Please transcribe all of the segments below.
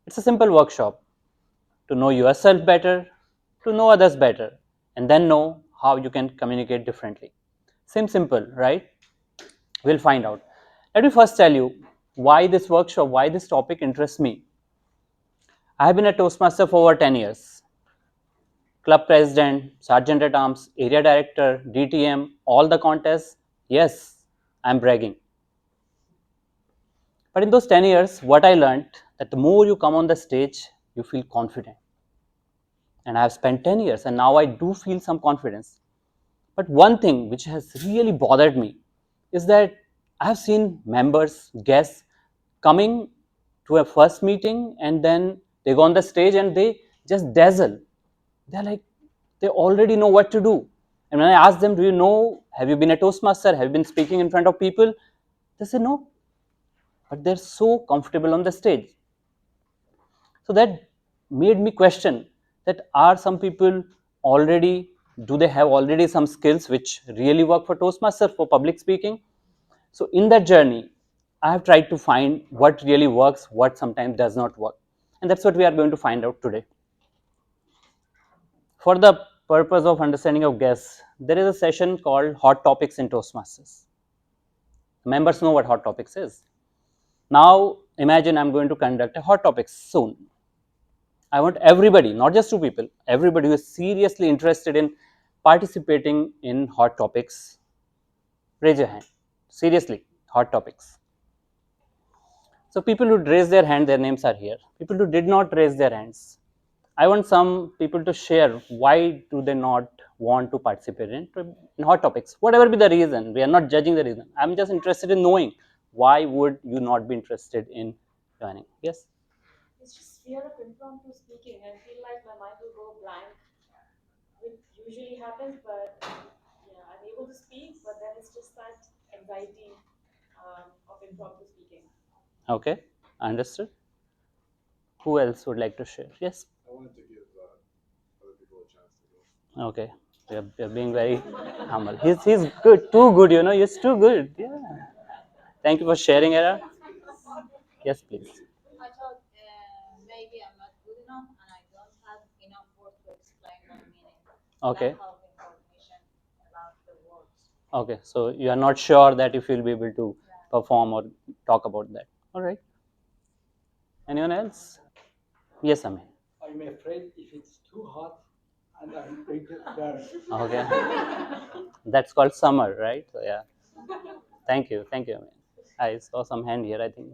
It's a simple workshop to know yourself better, to know others better, and then know how you can communicate differently. Seems simple, right? We'll find out. Let me first tell you why this workshop, why this topic interests me. I have been a Toastmaster for over 10 years. Club president, sergeant at arms, area director, DTM, all the contests. Yes, I'm bragging. But in those 10 years, what I learned that the more you come on the stage, you feel confident. And I have spent 10 years and now I do feel some confidence. But one thing which has really bothered me is that I have seen members, guests coming to a first meeting and then they go on the stage and they just dazzle. They're like, they already know what to do. And when I ask them, do you know, have you been a Toastmaster? Have you been speaking in front of people? They say no, but they're so comfortable on the stage. So that made me question that are some people already, do they have already some skills which really work for Toastmaster for public speaking? So in that journey, I have tried to find what really works, what sometimes does not work. And that's what we are going to find out today. For the purpose of understanding of guests, there is a session called Hot Topics in Toastmasters. Members know what Hot Topics is. Now imagine I'm going to conduct a Hot Topics soon. I want everybody, not just two people, everybody who is seriously interested in participating in Hot Topics, raise your hand. Seriously, Hot Topics. So people who raised their hand, their names are here. People who did not raise their hands, I want some people to share why do they not want to participate in Hot Topics. Whatever be the reason, we are not judging the reason. I'm just interested in knowing why would you not be interested in joining. Yes. It's just fear of impromptu speaking. I feel like my mind will go blank, which usually happens, but yeah, I'm able to speak, but then it's just that anxiety of impromptu speaking. Okay, understood. Who else would like to share? Yes. I wanted to give other people a chance to go. Okay, you're being very humble. He's good, too good. You know, he's too good. Yeah. Thank you for sharing, Era. Yes, please. I thought maybe I'm not good enough and I don't have enough words to explain my meaning. Okay. Lack of information about the words. Okay, so you are not sure that if you'll be able to perform or talk about that. All right. Anyone else? Yes, Ami. I'm afraid if it's too hot and I'm going to burn. Okay. That's called summer, right? So yeah. Thank you. Thank you, Ami. I saw some hand here, I think.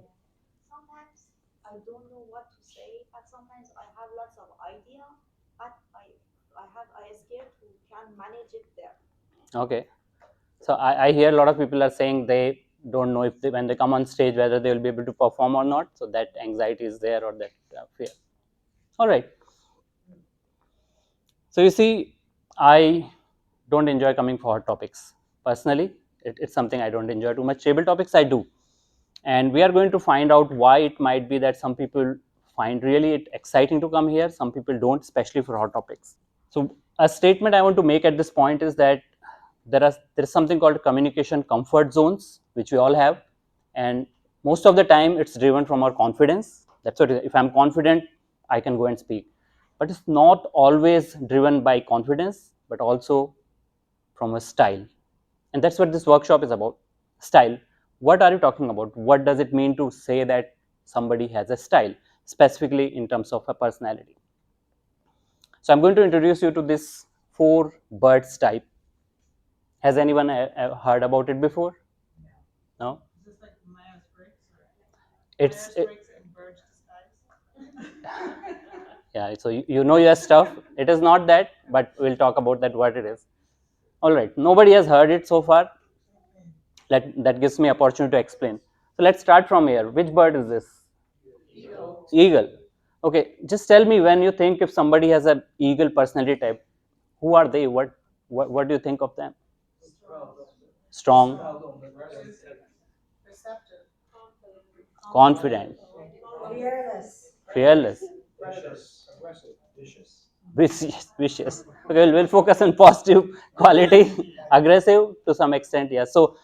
Sometimes I don't know what to say, but sometimes I have lots of idea, but I scared who can manage it there. Okay. So I hear a lot of people are saying they don't know if they, when they come on stage whether they will be able to perform or not. So that anxiety is there or that fear. All right. So you see, I don't enjoy coming for hot topics. Personally, it's something I don't enjoy too much. Table topics I do. And we are going to find out why it might be that some people find really it exciting to come here, some people don't, especially for hot topics. So a statement I want to make at this point is that there is something called communication comfort zones, which we all have, and most of the time it's driven from our confidence. That's what if I'm confident, I can go and speak. But it's not always driven by confidence, but also from a style. And that's what this workshop is about. Style. What are you talking about? What does it mean to say that somebody has a style, specifically in terms of a personality? So I'm going to introduce you to this 4 birds type. Has anyone heard about it before? No? Is this like Myers-Briggs? It's Myers-Briggs and Birch disguise? yeah, so you know your stuff. It is not that, but we'll talk about that what it is. All right, nobody has heard it so far. That gives me opportunity to explain. So let's start from here. Which bird is this? Eagle. Eagle. Okay, just tell me when you think if somebody has an eagle personality type, who are they? What do you think of them? Strong, Receptive. confident, fearless, vicious. Okay, we'll focus on positive quality, aggressive to some extent. Yeah. So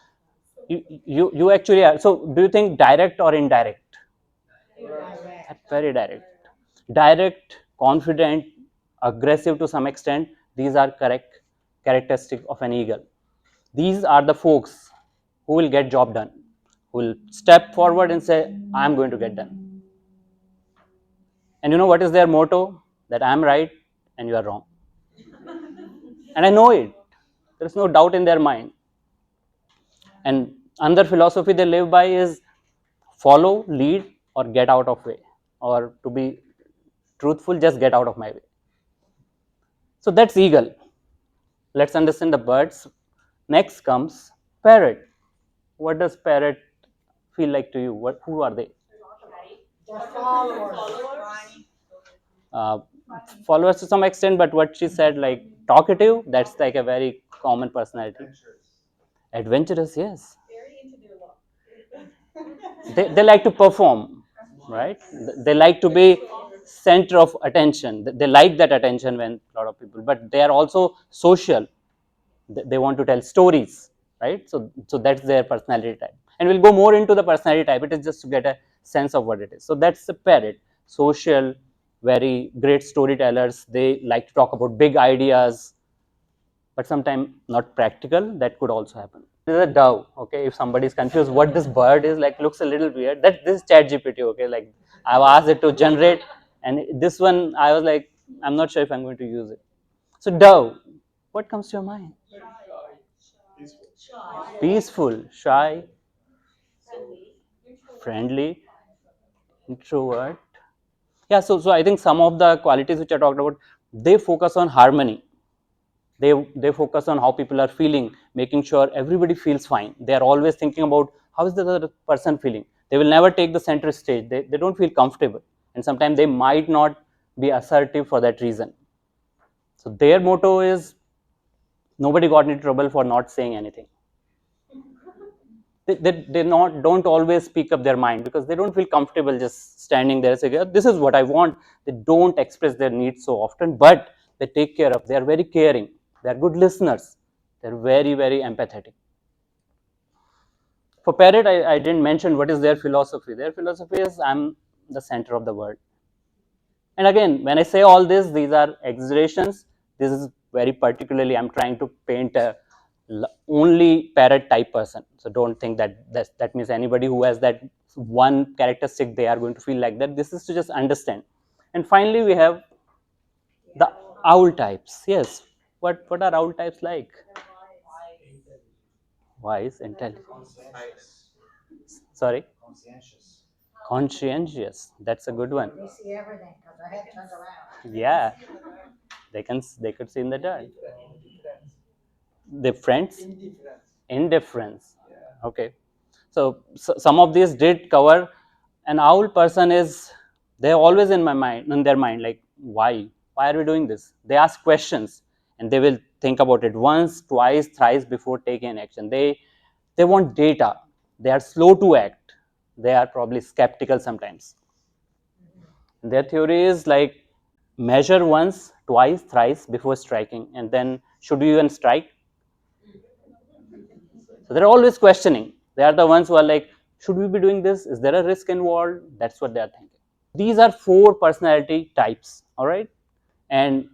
you actually are. So do you think direct or indirect? Very direct. direct, confident, aggressive to some extent. These are correct characteristic of an eagle. These are the folks who will get job done, who will step forward and say, I'm going to get done. And you know what is their motto? That I'm right and you are wrong. And I know it. There is no doubt in their mind. And another philosophy they live by is follow, lead, or get out of way. Or to be truthful, just get out of my way. So that's eagle. Let's understand the birds. Next comes parrot. What does parrot feel like to you? Who are they? Uh, Followers to some extent, but what she said, like talkative, that's like a very common personality. Adventurous, yes. They like to perform, right? They like to be center of attention. They like that attention when a lot of people, but they are also social. They want to tell stories, right? So that's their personality type. And we'll go more into the personality type. It is just to get a sense of what it is. So that's the parrot, social, very great storytellers. They like to talk about big ideas, but sometimes not practical. That could also happen. This is a dove. Okay, if somebody is confused what this bird is, like looks a little weird. That this is ChatGPT. Okay, like I've asked it to generate, and this one I was like, I'm not sure if I'm going to use it. So dove, what comes to your mind? Peaceful, shy, friendly, introvert. Yeah, so I think some of the qualities which I talked about, they focus on harmony. They focus on how people are feeling, making sure everybody feels fine. They are always thinking about how is the other person feeling. They will never take the center stage. They don't feel comfortable, and sometimes they might not be assertive for that reason. So their motto is nobody got into trouble for not saying anything. They not don't always speak up their mind because they don't feel comfortable just standing there saying, this is what I want. They don't express their needs so often, but they take care of. They are very caring. They are good listeners. They're very, very empathetic. For parrot, I didn't mention what is their philosophy. Their philosophy is I'm the center of the world. And again, when I say all this, these are exaggerations. This is very particularly I'm trying to paint a only parrot type person. So don't think that means anybody who has that one characteristic they are going to feel like that. This is to just understand. And finally, we have the owl types. Yes, what are owl types like? Wise, intelligent. Sorry, conscientious. That's a good one. They see everything because their head turns around. Yeah, they could see in the dark. Difference, indifference. Okay, so some of these did cover. An owl person is, they're always in their mind, like why are we doing this? They ask questions and they will think about it once, twice, thrice before taking action. They want data. They are slow to act. They are probably skeptical sometimes. Their theory is like measure once, twice, thrice before striking, and then should you even strike? So they're always questioning. They are the ones who are like, should we be doing this? Is there a risk involved? That's what they are thinking. These are 4 personality types, all right? And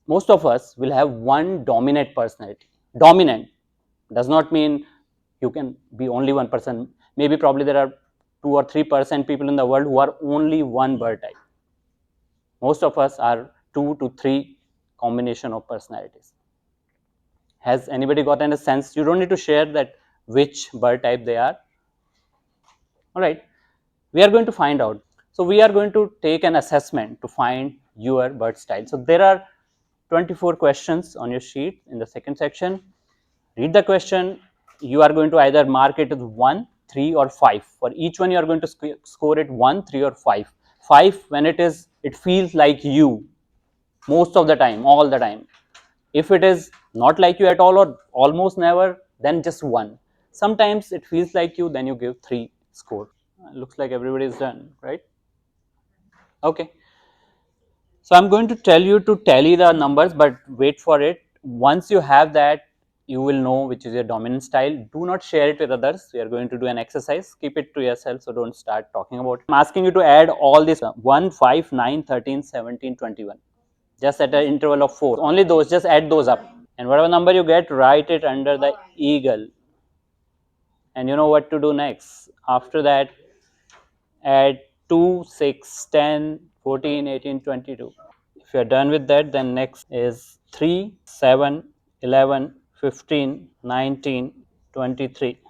most of us will have one dominant personality. Dominant does not mean you can be only one person. Maybe probably there are 2 or 3% people in the world who are only one bird type. Most of us are 2 to 3 combination of personalities. Has anybody gotten a sense? You don't need to share that which bird type they are. All right, we are going to find out. So we are going to take an assessment to find your bird style. So there are 24 questions on your sheet in the second section. Read the question. You are going to either mark it as 1, 3 or 5. For each one you are going to score it 1, 3 or 5. 5 when it feels like you most of the time, all the time. If it is not like you at all or almost never, then just 1. Sometimes it feels like you, then you give 3 score. Looks like everybody is done, right? Okay. So I'm going to tell you to tally the numbers, but wait for it. Once you have that, you will know which is your dominant style. Do not share it with others. We are going to do an exercise. Keep it to yourself, so don't start talking about it. I'm asking you to add all these 1, 5, 9, 13, 17, 21. Just at an interval of 4. Only those, just add those up. And whatever number you get, write it under the eagle. And you know what to do next. After that, add 2, 6, 10, 14, 18, 22. If you are done with that, then next is 3, 7, 11, 15, 19, 23,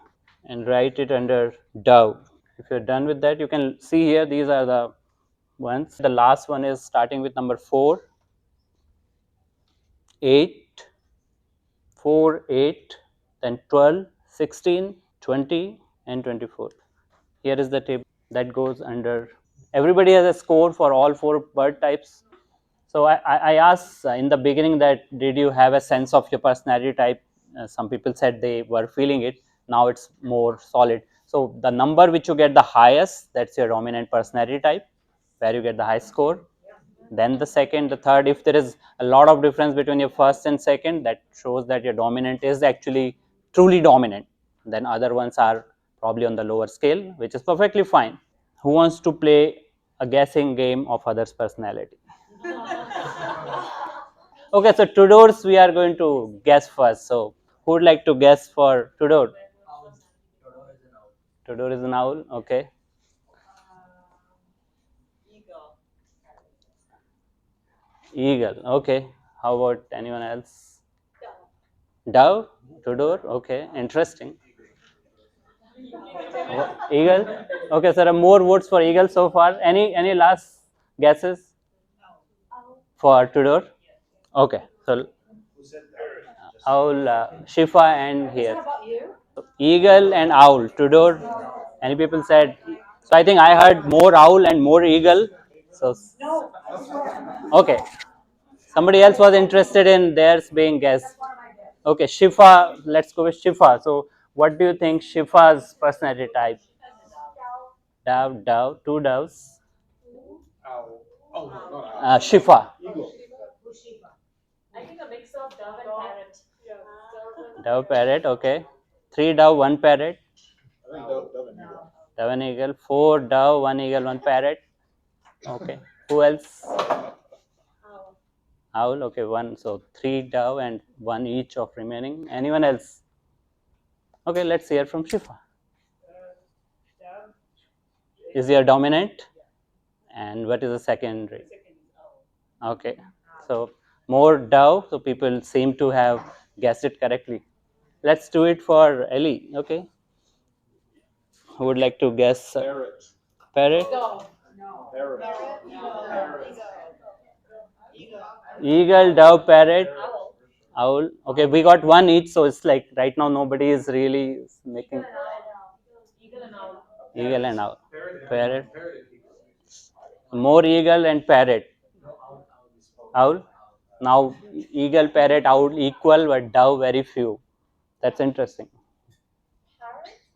and write it under dove. If you're done with that, you can see here these are the ones. The last one is starting with number 4, 8, 4, 8, then 12, 16, 20, and 24. Here is the table that goes under. Everybody has a score for all 4 bird types. So I asked in the beginning that did you have a sense of your personality type? Some people said they were feeling it. Now it's more solid. So the number which you get the highest, that's your dominant personality type, where you get the high score. Then the second, the third, if there is a lot of difference between your first and second, that shows that your dominant is actually truly dominant. Then other ones are probably on the lower scale, which is perfectly fine. Who wants to play a guessing game of others' personality? Okay, so Tudor's we are going to guess first. So who would like to guess for Tudor? Tudor is an owl. Okay. Eagle. Eagle. Okay. How about anyone else? Dove. Tudor. Okay. Interesting. Eagle. Okay, so there are more votes for Eagle so far. Any last guesses for Tudor? Okay, so owl, Shifa, and here. So eagle and owl. Tudor. Any people said? So I think I heard more owl and more eagle. So okay. Somebody else was interested in theirs being guessed. Okay, Shifa. Let's go with Shifa. So what do you think Shifa's personality type? Dove, dove, two doves. Owl. Oh, no, not owl. Shifa. Eagle. I think a mix of dove and parrot. Dove, parrot. Okay. 3 dove, 1 parrot. I think dove and eagle. Dove and eagle. 4 dove, 1 eagle, 1 parrot. Okay. Who else? Owl. Okay, 1. So 3 dove and 1 each of remaining. Anyone else? Okay, let's hear from Shifa. Is your dominant? And what is the secondary? Okay. So more dove. So people seem to have guessed it correctly. Let's do it for Ellie. Okay. Who would like to guess? Parrot. Parrot? Parrot. Eagle, dove, parrot, owl. Okay, we got 1 each, so it's like right now nobody is really making. Eagle and owl. Eagle and owl. Parrot. Parrot. More eagle and parrot. Owl. Now eagle, parrot, owl equal, but dove very few. That's interesting.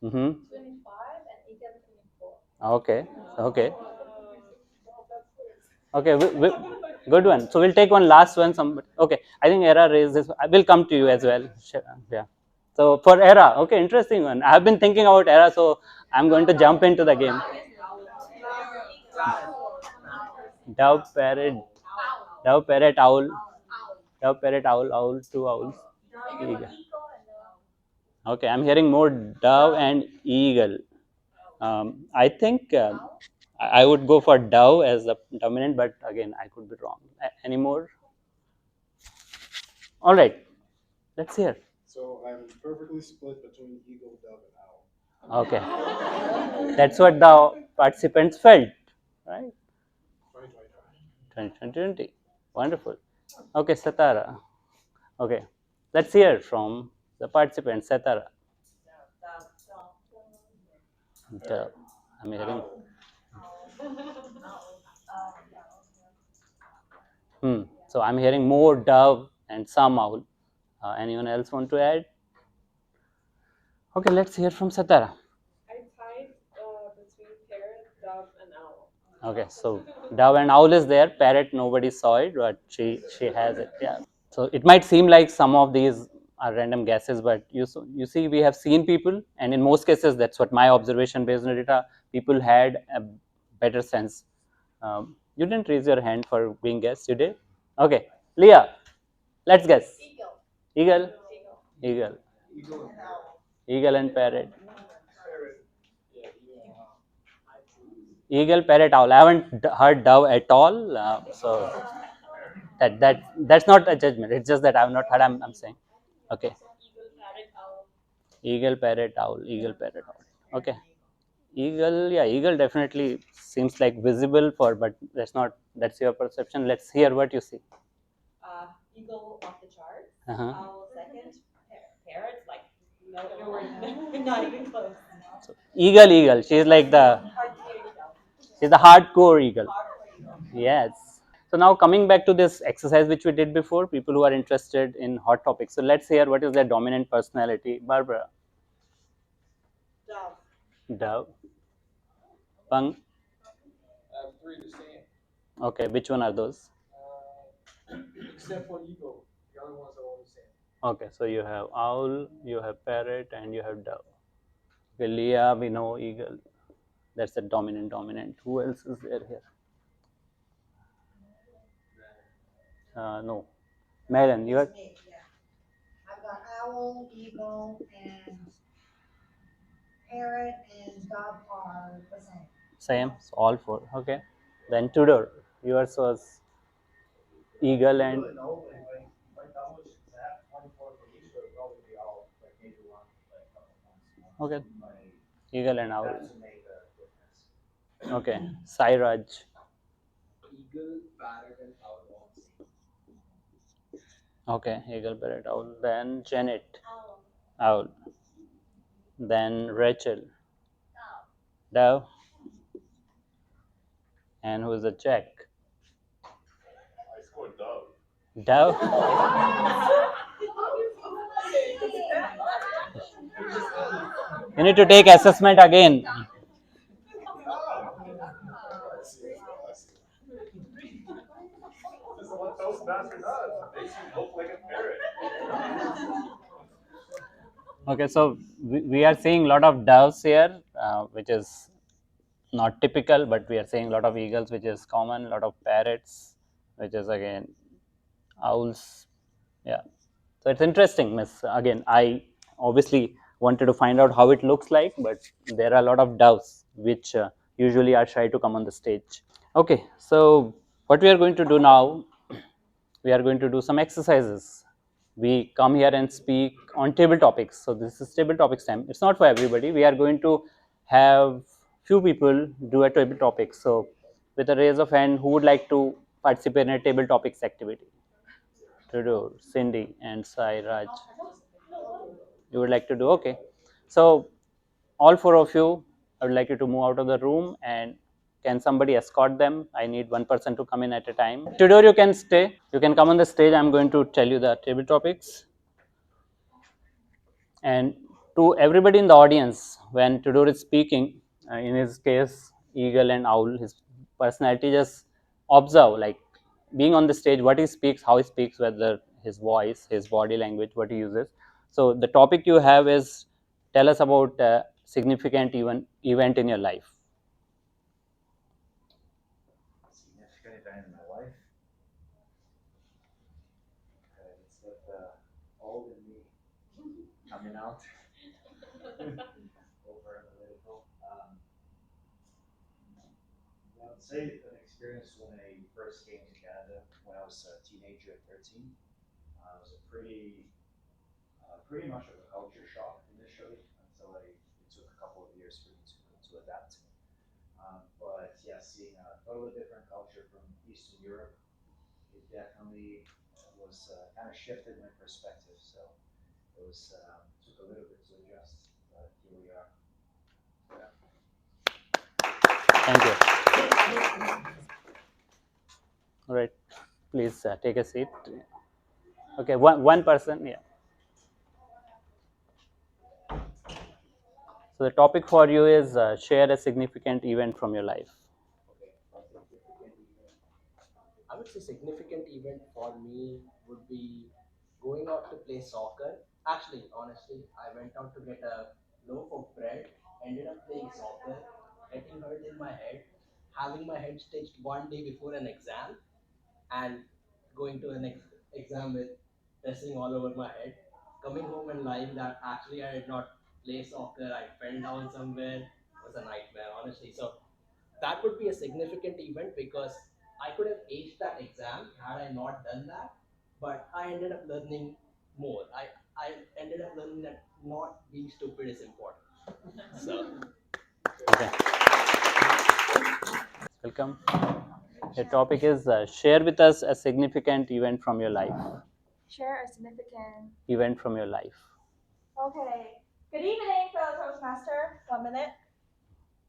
Mm-hmm. 25 and eagle 24. Okay. Okay. Okay. Good one. So we'll take one last one. Okay. I think Era raised this. I will come to you as well. Yeah. So for Era, okay, interesting one. I have been thinking about Era, so I'm going to jump into the game. Dove, parrot, dove, parrot, owl, dove, parrot, owl, owl, 2 owls, eagle. Okay, I'm hearing more dove and eagle. I think I would go for dove as the dominant, but again, I could be wrong. Any more? All right, let's hear. So I'm perfectly split between eagle, dove, and owl. Okay, that's what the participants felt, right? 2020. Wonderful. Okay, Satara. Okay, let's hear from the participants. Satara. Dove. I'm hearing. So I'm hearing more dove and some owl. Anyone else want to add? Okay, let's hear from Satara. I tied between parrot, dove, and owl. Okay, so dove and owl is there. Parrot, nobody saw it, but she has it. Yeah. So it might seem like some of these are random guesses, but you see, we have seen people, and in most cases, that's what my observation based on data, people had a better sense. You didn't raise your hand for being guessed, you did? Okay, Leah, let's guess. Eagle. Eagle. Eagle and parrot. Eagle, parrot, owl. I haven't heard dove at all, so that's not a judgment. It's just that I've not heard. I'm saying, okay. Eagle, parrot, owl. Eagle, parrot, owl. Okay. Eagle, yeah, eagle definitely seems like visible for, but that's not. That's your perception. Let's hear what you see. Eagle off the charts. Uh-huh. Owl second. Parrot, like no, not even close. So, eagle. She's like she's the hardcore eagle. Yes. So now coming back to this exercise which we did before, people who are interested in hot topics. So let's hear what is their dominant personality. Barbara. Dove. Dove. Pang. I have three the same, Okay, which one are those? except for eagle. The other ones are all the same. Okay, so you have owl, you have parrot, and you have dove. Okay, Leah, we know eagle. That's the dominant. Who else is there here? No. Melon, you are Me, yeah. I've got owl, eagle, and parrot and dove are the same. same. So all four. Okay. Then Tudor, yours was eagle and My knowledge is that 24 for each, but probably all like maybe one like couple months. okay. Like Eagle and owl. that to make a difference. Okay. Sairaj. Eagle, parrot, and owl all the same. Okay. Eagle, parrot, owl. Then Janet. Owl. Then Rachel. Dove. And who is the Jack? I scored dove. Dove. You need to take assessment again. I see. This is what Toastmaster does. It makes you look like a parrot. Okay, so we are seeing a lot of doves here, which is not typical, but we are seeing a lot of eagles, which is common, a lot of parrots, which is again owls. Yeah, so it's interesting, Miss. Again, I obviously wanted to find out how it looks like, but there are a lot of doves which usually are shy to come on the stage. Okay, so what we are going to do now, we are going to do some exercises. We come here and speak on table topics. So this is table topics time. It's not for everybody. We are going to have few people do a table topic. So with a raise of hand, who would like to participate in a table topics activity? Tudor, Cindy, and Sai Raj. You would like to do? Okay. So all four of you, I would like you to move out of the room, and can somebody escort them? I need one person to come in at a time. Tudor, you can stay. You can come on the stage. I'm going to tell you the table topics. And to everybody in the audience, when Tudor is speaking, in his case, eagle and owl, his personality, just observe, like being on the stage, what he speaks, how he speaks, whether his voice, his body language, what he uses. So the topic you have is, tell us about a significant event in your life. Significant event in my life. It's like the old in me coming out. Over analytical. I would say an experience when I first came to Canada when I was a teenager at 13. It was a pretty much of a culture shock initially until it took a couple of years for me to adapt. But yeah, seeing a totally different culture from Eastern Europe, it definitely was kind of shifted my perspective. So it was took a little bit to adjust, but here we are. Yeah. Thank you. All right, please take a seat. Okay, one person, yeah. So the topic for you is share a significant event from your life. I would say significant event for me would be going out to play soccer Actually, honestly, I went out to get a loaf of bread, ended up playing soccer, getting hurt in my head, having my head stitched one day before an exam, and going to an exam with dressing all over my head, coming home and lying that actually I did not play soccer, I fell down somewhere, was a nightmare, honestly. So that would be a significant event because I could have aced that exam had I not done that, but I ended up learning more. I ended up learning that not being stupid is important. So Okay. Welcome. The topic is share with us a significant event from your life. Share a significant Event from your life. Okay. Good evening, fellow Toastmaster. 1 minute.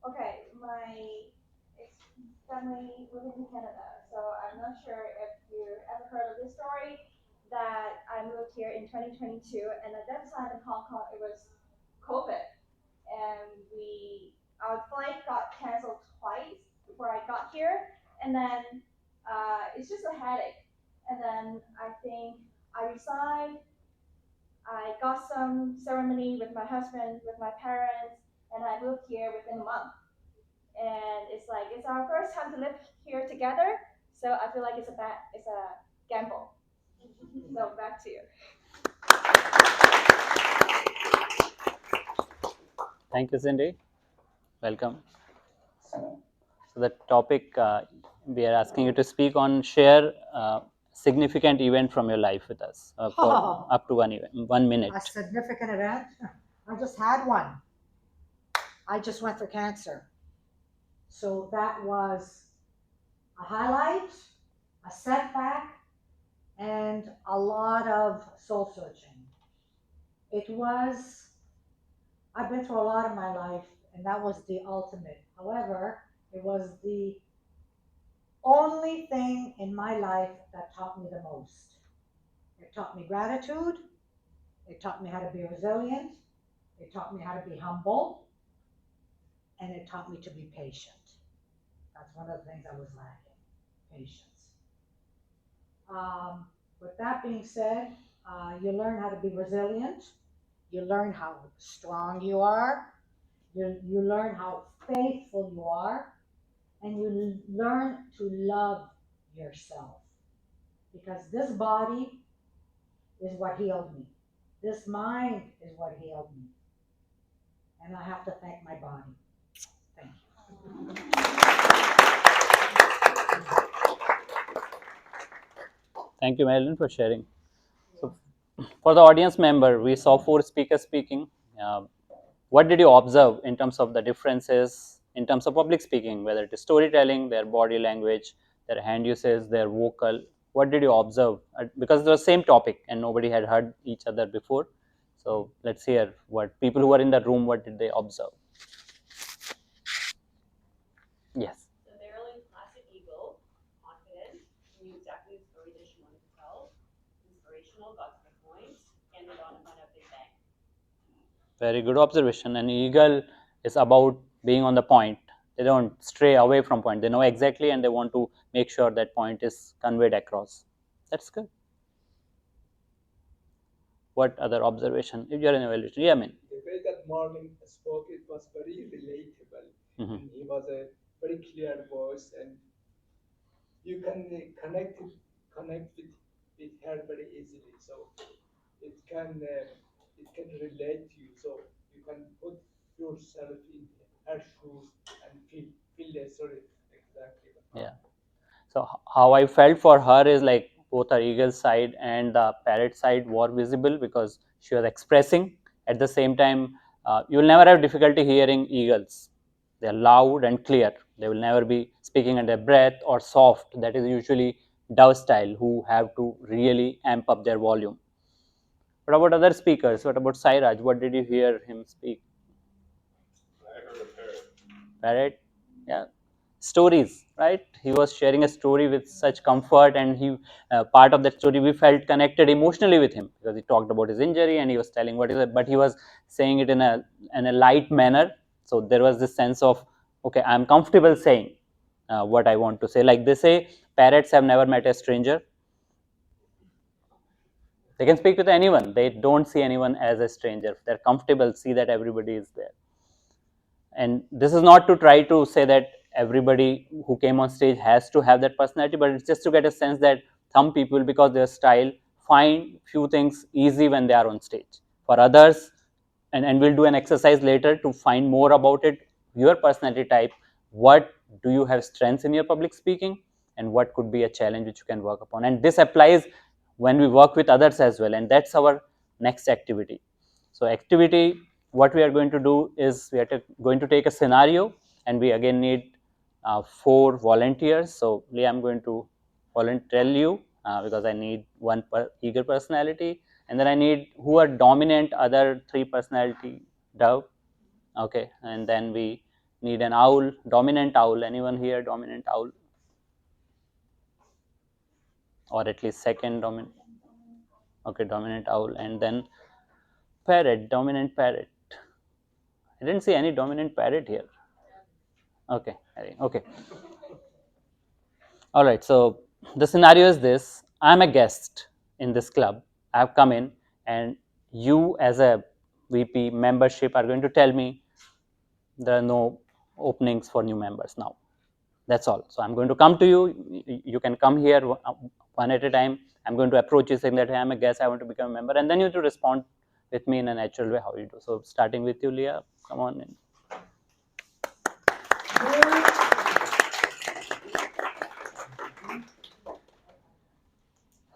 Okay, my family lives in Canada, so I'm not sure if you ever heard of this story that I moved here in 2022, and at that time in Hong Kong it was COVID, and our flight got canceled twice before I got here, and then it's just a headache, and then I think I resigned. I got some ceremony with my husband, with my parents, and I moved here within a month. And it's like it's our first time to live here together, so I feel like it's a gamble. So back to you. Thank you, Cindy. Welcome. So the topic we are asking you to speak on share significant event from your life with us for up to 1 minute. A significant event? I just had one. I just went for cancer. So that was a highlight, a setback, and a lot of soul searching. I've been through a lot in my life, and that was the ultimate. However, it was the only thing in my life that taught me the most. It taught me gratitude. It taught me how to be resilient. It taught me how to be humble. And it taught me to be patient. That's one of the things I was lacking, patience. With that being said, you learn how to be resilient. You learn how strong you are. You learn how faithful you are. And you learn to love yourself. Because this body is what healed me. This mind is what healed me. And I have to thank my body. Thank you. Thank you, Marilyn, for sharing. So, for the audience member, we saw 4 speakers speaking. What did you observe in terms of the differences in terms of public speaking, whether it is storytelling, their body language, their hand usage, their vocal? What did you observe? Because it was the same topic and nobody had heard each other before. So let's hear what people who were in the room, what did they observe? Yes. So Marilyn, classic ego, confident, knew exactly the story that she wanted to tell, inspirational, got to the point, ended on a big bang. Very good observation. An eagle is about being on the point. They don't stray away from point. They know exactly and they want to make sure that point is conveyed across. That's good. What other observation? If you are an evaluation, yeah, I mean. The way that Marlon spoke, it was very relatable. Mm-hmm. And he was a very clear voice, and you can connect with her very easily. So it can relate to you. So you can put yourself in her shoes and feel the story exactly. Yeah. So how I felt for her is like both her eagle side and the parrot side were visible because she was expressing. At the same time, you will never have difficulty hearing eagles. They are loud and clear. They will never be speaking under breath or soft. That is usually dove style, who have to really amp up their volume. What about other speakers? What about Sairaj? What did you hear him speak? I heard a parrot. Parrot? Yeah. Stories, right? He was sharing a story with such comfort, and he part of that story we felt connected emotionally with him because he talked about his injury and he was telling what is it, but he was saying it in a light manner. So there was this sense of, okay, I'm comfortable saying what I want to say. Like they say, parrots have never met a stranger. They can speak with anyone. They don't see anyone as a stranger. They're comfortable, see that everybody is there. And this is not to try to say that everybody who came on stage has to have that personality, but it's just to get a sense that some people, because their style, find few things easy when they are on stage. For others, and we'll do an exercise later to find more about it, your personality type, what do you have strengths in your public speaking, and what could be a challenge which you can work upon. And this applies when we work with others as well, and that's our next activity. So activity, what we are going to do is we are going to take a scenario, and we again need 4 volunteers. So Leah, I'm going to tell you because I need one eager personality, and then I need who are dominant other 3 personality dove. Okay, and then we need an owl, dominant owl. Anyone here dominant owl, or at least second dominant? Okay, dominant owl, and then parrot, dominant parrot. I didn't see any dominant parrot here. Okay, okay. All right, so the scenario is this: I'm a guest in this club. I've come in, and you, as a VP membership, are going to tell me there are no openings for new members now. That's all. So I'm going to come to you. You can come here one at a time. I'm going to approach you saying that, hey, I'm a guest, I want to become a member, and then you have to respond with me in a natural way how you do. So starting with you, Leah, come on in.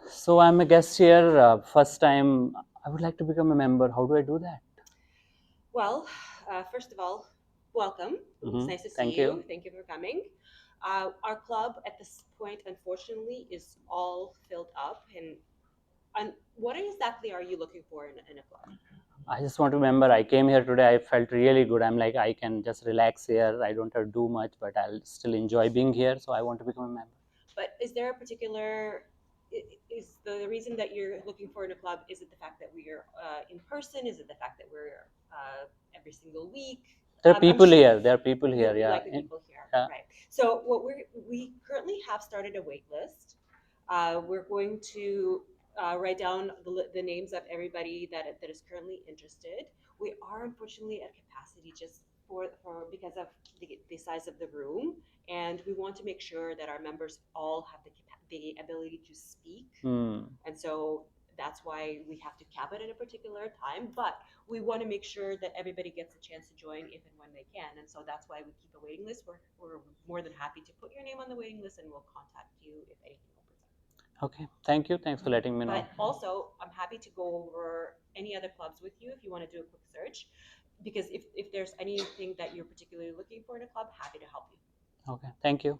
So I'm a guest here. First time, I would like to become a member. How do I do that? Well, first of all, welcome. It's nice to see Thank you. you. Thank you for coming. Our club at this point, unfortunately, is all filled up. And what exactly are you looking for in a club? I just want to remember I came here today. I felt really good. I'm like, I can just relax here. I don't have to do much, but I'll still enjoy being here. So I want to become a member. But is there a particular, is the reason that you're looking for in a club, is it the fact that we're in person? Is it the fact that we're every single week? There are people here. There are people here. You Yeah. like the people here, Yeah. right? So what we currently have started a wait list. We're going to write down the names of everybody that is currently interested. We are unfortunately at capacity just for because of the size of the room, and we want to make sure that our members all have the ability to speak. And so that's why we have to cap it at a particular time, but we want to make sure that everybody gets a chance to join if and when they can. And so that's why we keep a waiting list. We're more than happy to put your name on the waiting list, and we'll contact you if anything opens up. Okay, thank you. Thanks for letting me know. But also, I'm happy to go over any other clubs with you if you want to do a quick search, because if there's anything that you're particularly looking for in a club, happy to help you. Okay, thank you.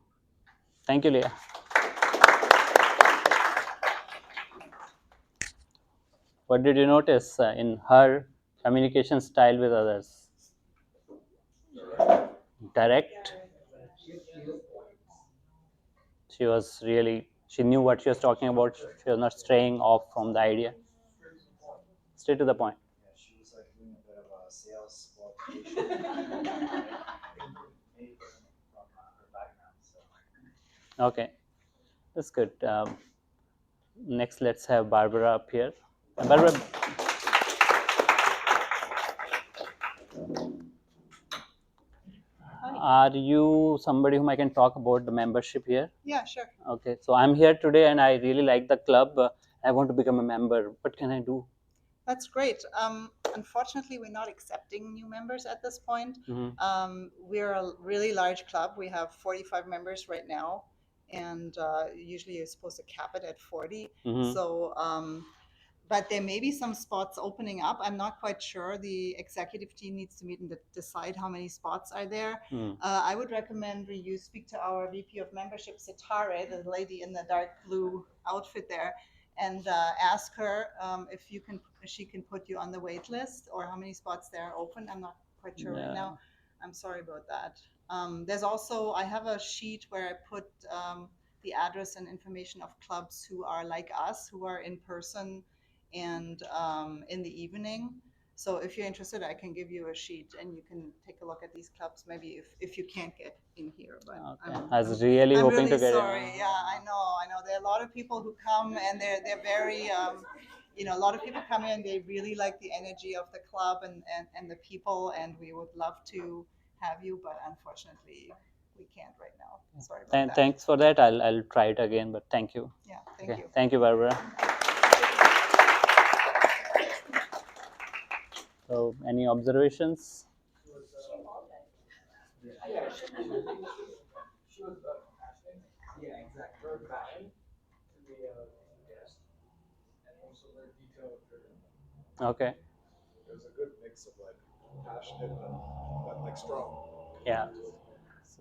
Thank you, Leah. What did you notice in her communication style with others? Direct. She was really, she knew what she was talking about. She was not straying off from the idea. Straight to the point. Yeah, she was like doing a bit of a sales qualification from her background. So. Okay, that's good. Next, let's have Barbara up here. Barbara. Are you somebody whom I can talk about the membership here? Yeah, sure. Okay, so I'm here today and I really like the club. I want to become a member. What can I do? That's great. Unfortunately, we're not accepting new members at this point. We're a really large club. We have 45 members right now, and usually you're supposed to cap it at 40. So, but there may be some spots opening up. I'm not quite sure. The executive team needs to meet and decide how many spots are there. I would recommend you speak to our VP of membership, Sitare, the lady in the dark blue outfit there, and ask her if she can put you on the wait list, or how many spots there are open. I'm not quite sure right now. I'm sorry about that. There's also, I have a sheet where I put the address and information of clubs who are like us, who are in person and in the evening. So if you're interested, I can give you a sheet and you can take a look at these clubs, maybe if you can't get in here. But okay. I was really hoping really to get sorry. in. Yeah, I know. There are a lot of people who come and they're very a lot of people come in, they really like the energy of the club and the people, and we would love to have you, but unfortunately we can't right now. Sorry about that. Thanks for that. I'll try it again, but thank you. Yeah, thank you. Thank you, Barbara. So, any observations? Yeah, she was passionate. Yeah, exactly. Very passionate to be a guest, and also very detail driven. Okay. It was a good mix of like passionate but like strong. Yeah.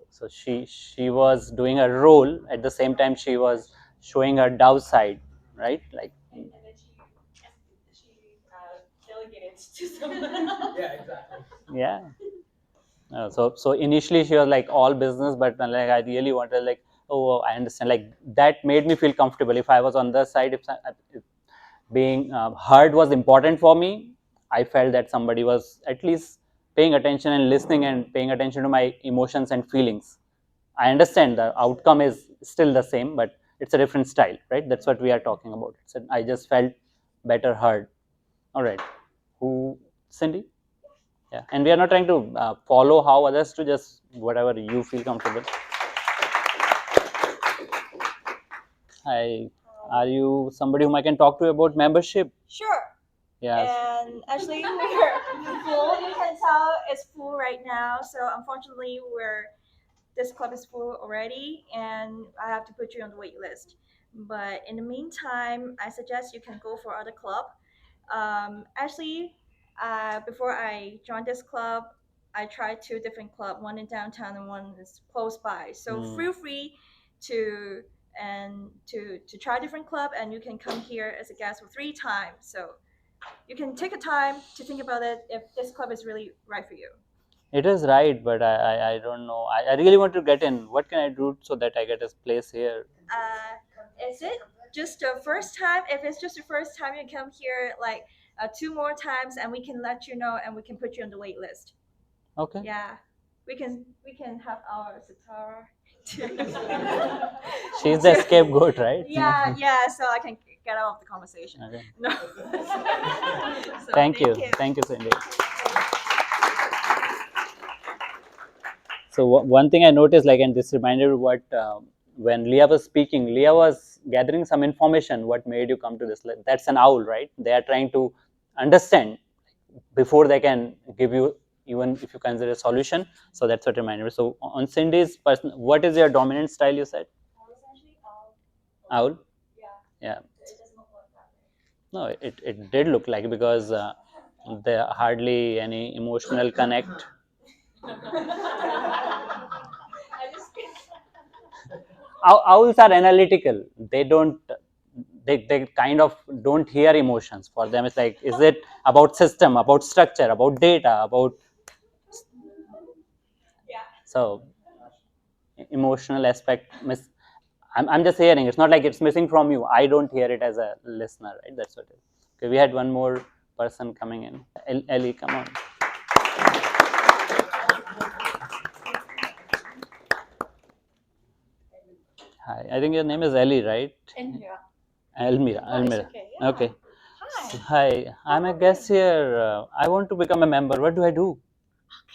So she was doing a role at the same time she was showing her dove side, right? Like. And then she delegated to someone else. Yeah, exactly. Yeah. So initially she was like all business, but like I really wanted like, oh, I understand, like that made me feel comfortable. If I was on the side, if being heard was important for me, I felt that somebody was at least paying attention and listening and paying attention to my emotions and feelings. I understand the outcome is still the same, but it's a different style, right? That's what we are talking about. So I just felt better heard. All right. Who, Cindy? Yeah, and we are not trying to follow how others do, just whatever you feel comfortable. Hi, are you somebody whom I can talk to about membership? Sure. Yes. And actually, we're full. You can tell it's full right now. So unfortunately, this club is full already, and I have to put you on the wait list. But in the meantime, I suggest you can go for other club. Actually, before I joined this club, I tried 2 different clubs, one in downtown and one is close by. So feel free to try different club, and you can come here as a guest for 3 times. So you can take a time to think about it if this club is really right for you. It is right, but I don't know. I really want to get in. What can I do so that I get a place here? Is it just the first time? If it's just the first time, you come here like 2 more times, and we can let you know, and we can put you on the wait list. Okay. Yeah, we can have our Satara. She's the scapegoat, right? Yeah. So I can get out of the conversation. Okay. No. So Thank you, Cindy. So one thing I noticed, like, and this reminded me what when Leah was speaking, Leah was gathering some information. What made you come to this? Like, that's an owl, right? They are trying to understand before they can give you, even if you consider a solution. So that's what reminded me. So on Cindy's person, what is your dominant style? You said Essentially, owl. Yeah. Yeah. It doesn't look like that. No, it did look like, because there hardly any emotional connect. Owls are analytical. They kind of don't hear emotions. For them, it's like, is it about system, about structure, about data, about. Yeah. So emotional aspect I'm just hearing. It's not like it's missing from you. I don't hear it as a listener, right? That's what it is. Okay, we had one more person coming in. Ellie, come on. Hi, I think your name is Ellie, right? Elmira. Okay. Yeah. Okay. Hi. Hi, I'm a guest here. I want to become a member. What do I do?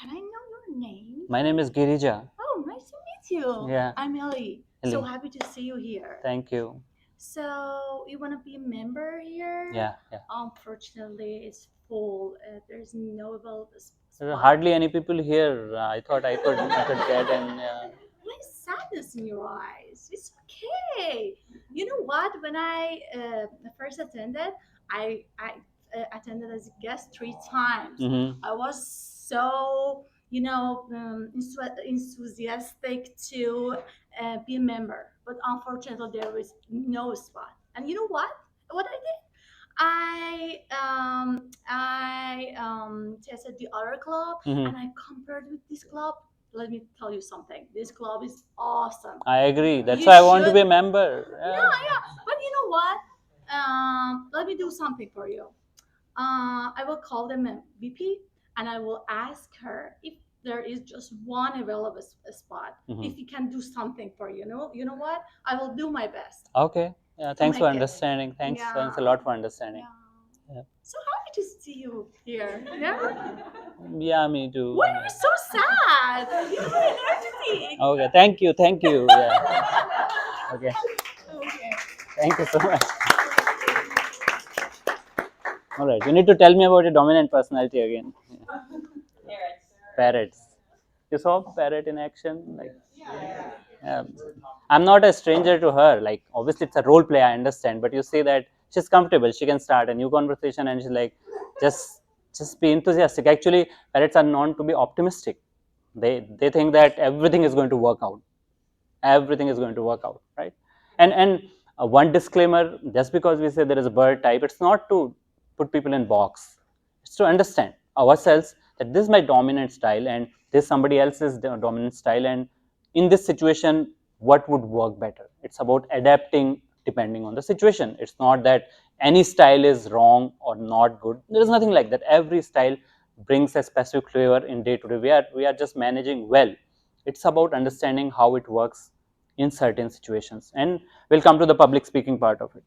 Can I know your name? My name is Girija. Oh, nice to meet you. Yeah. I'm Ellie. So Ellie. happy to see you here. Thank you. So you want to be a member here? Yeah. Unfortunately, it's full. There's no available There are spot. hardly any people here. I thought I could get in. Why sadness in your eyes? It's okay. You know what? When I first attended, I attended as a guest 3 times. Mm-hmm. I was so enthusiastic to be a member, but unfortunately there was no spot. And you know what? What I did? I tested the other club, Mm-hmm. and I compared with this club. Let me tell you something. This club is awesome. I agree. That's You why I want to should- be a member. Yeah. But you know what? Let me do something for you. I will call them a VP, and I will ask her if there is just one available spot. Mhm. If he can do something for you. You know what? I will do my best. Okay. Yeah. Thanks for make it. understanding. Thanks Yeah. a lot for understanding. Yeah. So happy to see you here. Yeah. Yeah, me too. Why are you so sad? You have energy. Okay, thank you, thank you. Yeah. Okay, Okay. thank you so much. All right, you need to tell me about your dominant personality again. Parrots. You saw parrot in action, like. Yeah. I'm not a stranger to her. Like, obviously, it's a role play. I understand, but you say that she's comfortable. She can start a new conversation, and she's like, just, just be enthusiastic. Actually, parrots are known to be optimistic. They think that everything is going to work out. Everything is going to work out, right? And one disclaimer: just because we say there is a bird type, it's not to put people in box. It's to understand ourselves that this is my dominant style and this somebody else's dominant style, and in this situation what would work better. It's about adapting depending on the situation. It's not that any style is wrong or not good. There is nothing like that. Every style brings a specific flavor in day to day. We are just managing well. It's about understanding how it works in certain situations, and we'll come to the public speaking part of it.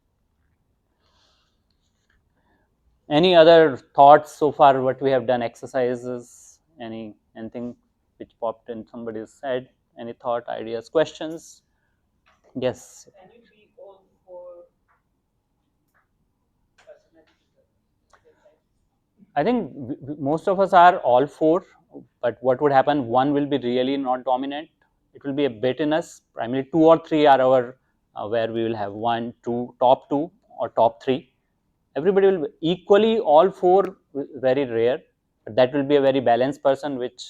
Any other thoughts so far? What we have done, exercises, anything which popped in somebody's head? Any thought, ideas, questions? Yes. Can you be all for personality? I think most of us are all four, but what would happen? One will be really not dominant. It will be a bit in us. Primarily, two or three are our where we will have one, two, or top three. Everybody will be equally all four. Very rare, but that will be a very balanced person, which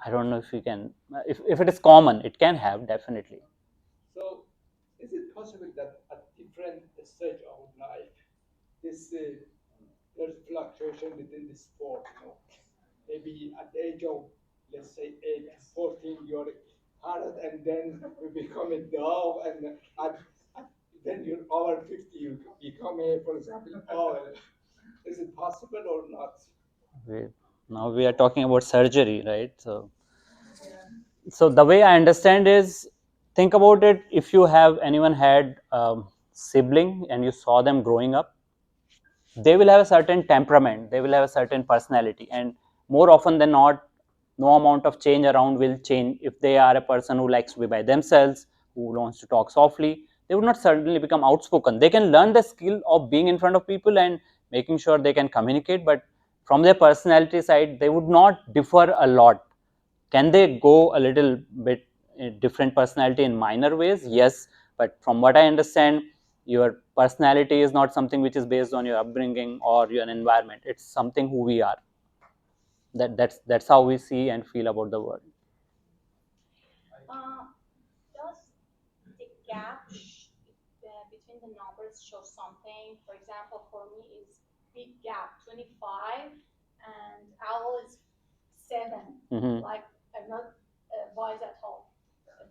I don't know if you can. If it is common, it can have definitely. So, is it possible that at different stage of life, this there's fluctuation within the sport? Maybe at the age of, let's say, 8 to 14, you're parrot, and then you become a dove, and then you're over 50, you become a, for example, owl. Is it possible or not? We, Now we are talking about surgery, right? So the way I understand is, think about it. If you have anyone had sibling and you saw them growing up, they will have a certain temperament, they will have a certain personality, and more often than not, no amount of change around will change. If they are a person who likes to be by themselves, who wants to talk softly, they would not suddenly become outspoken. They can learn the skill of being in front of people and making sure they can communicate, but from their personality side they would not differ a lot. Can they go a little bit different personality in minor ways? Yes, but from what I understand, your personality is not something which is based on your upbringing or your environment. It's something who we are. That's how we see and feel about the world. Does the gap between the numbers show something? For example, for me is big gap 25 and owl is 7. Mm-hmm. Like I'm not wise at all.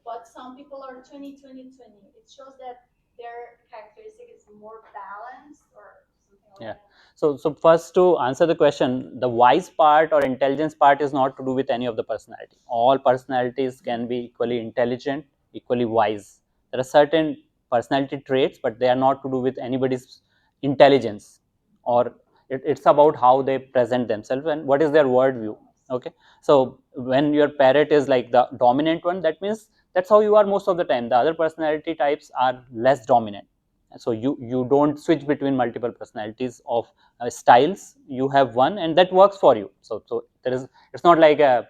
But some people are 20, 20, 20. It shows that their characteristic is more balanced or something like Yeah. that. So first, to answer the question, the wise part or intelligence part is not to do with any of the personality. All personalities can be equally intelligent, equally wise. There are certain personality traits, but they are not to do with anybody's intelligence, or it's about how they present themselves and what is their worldview. Okay. So when your parrot is like the dominant one, that means that's how you are most of the time. The other personality types are less dominant. So you don't switch between multiple personalities of styles. You have one and that works for you. So there is, it's not like a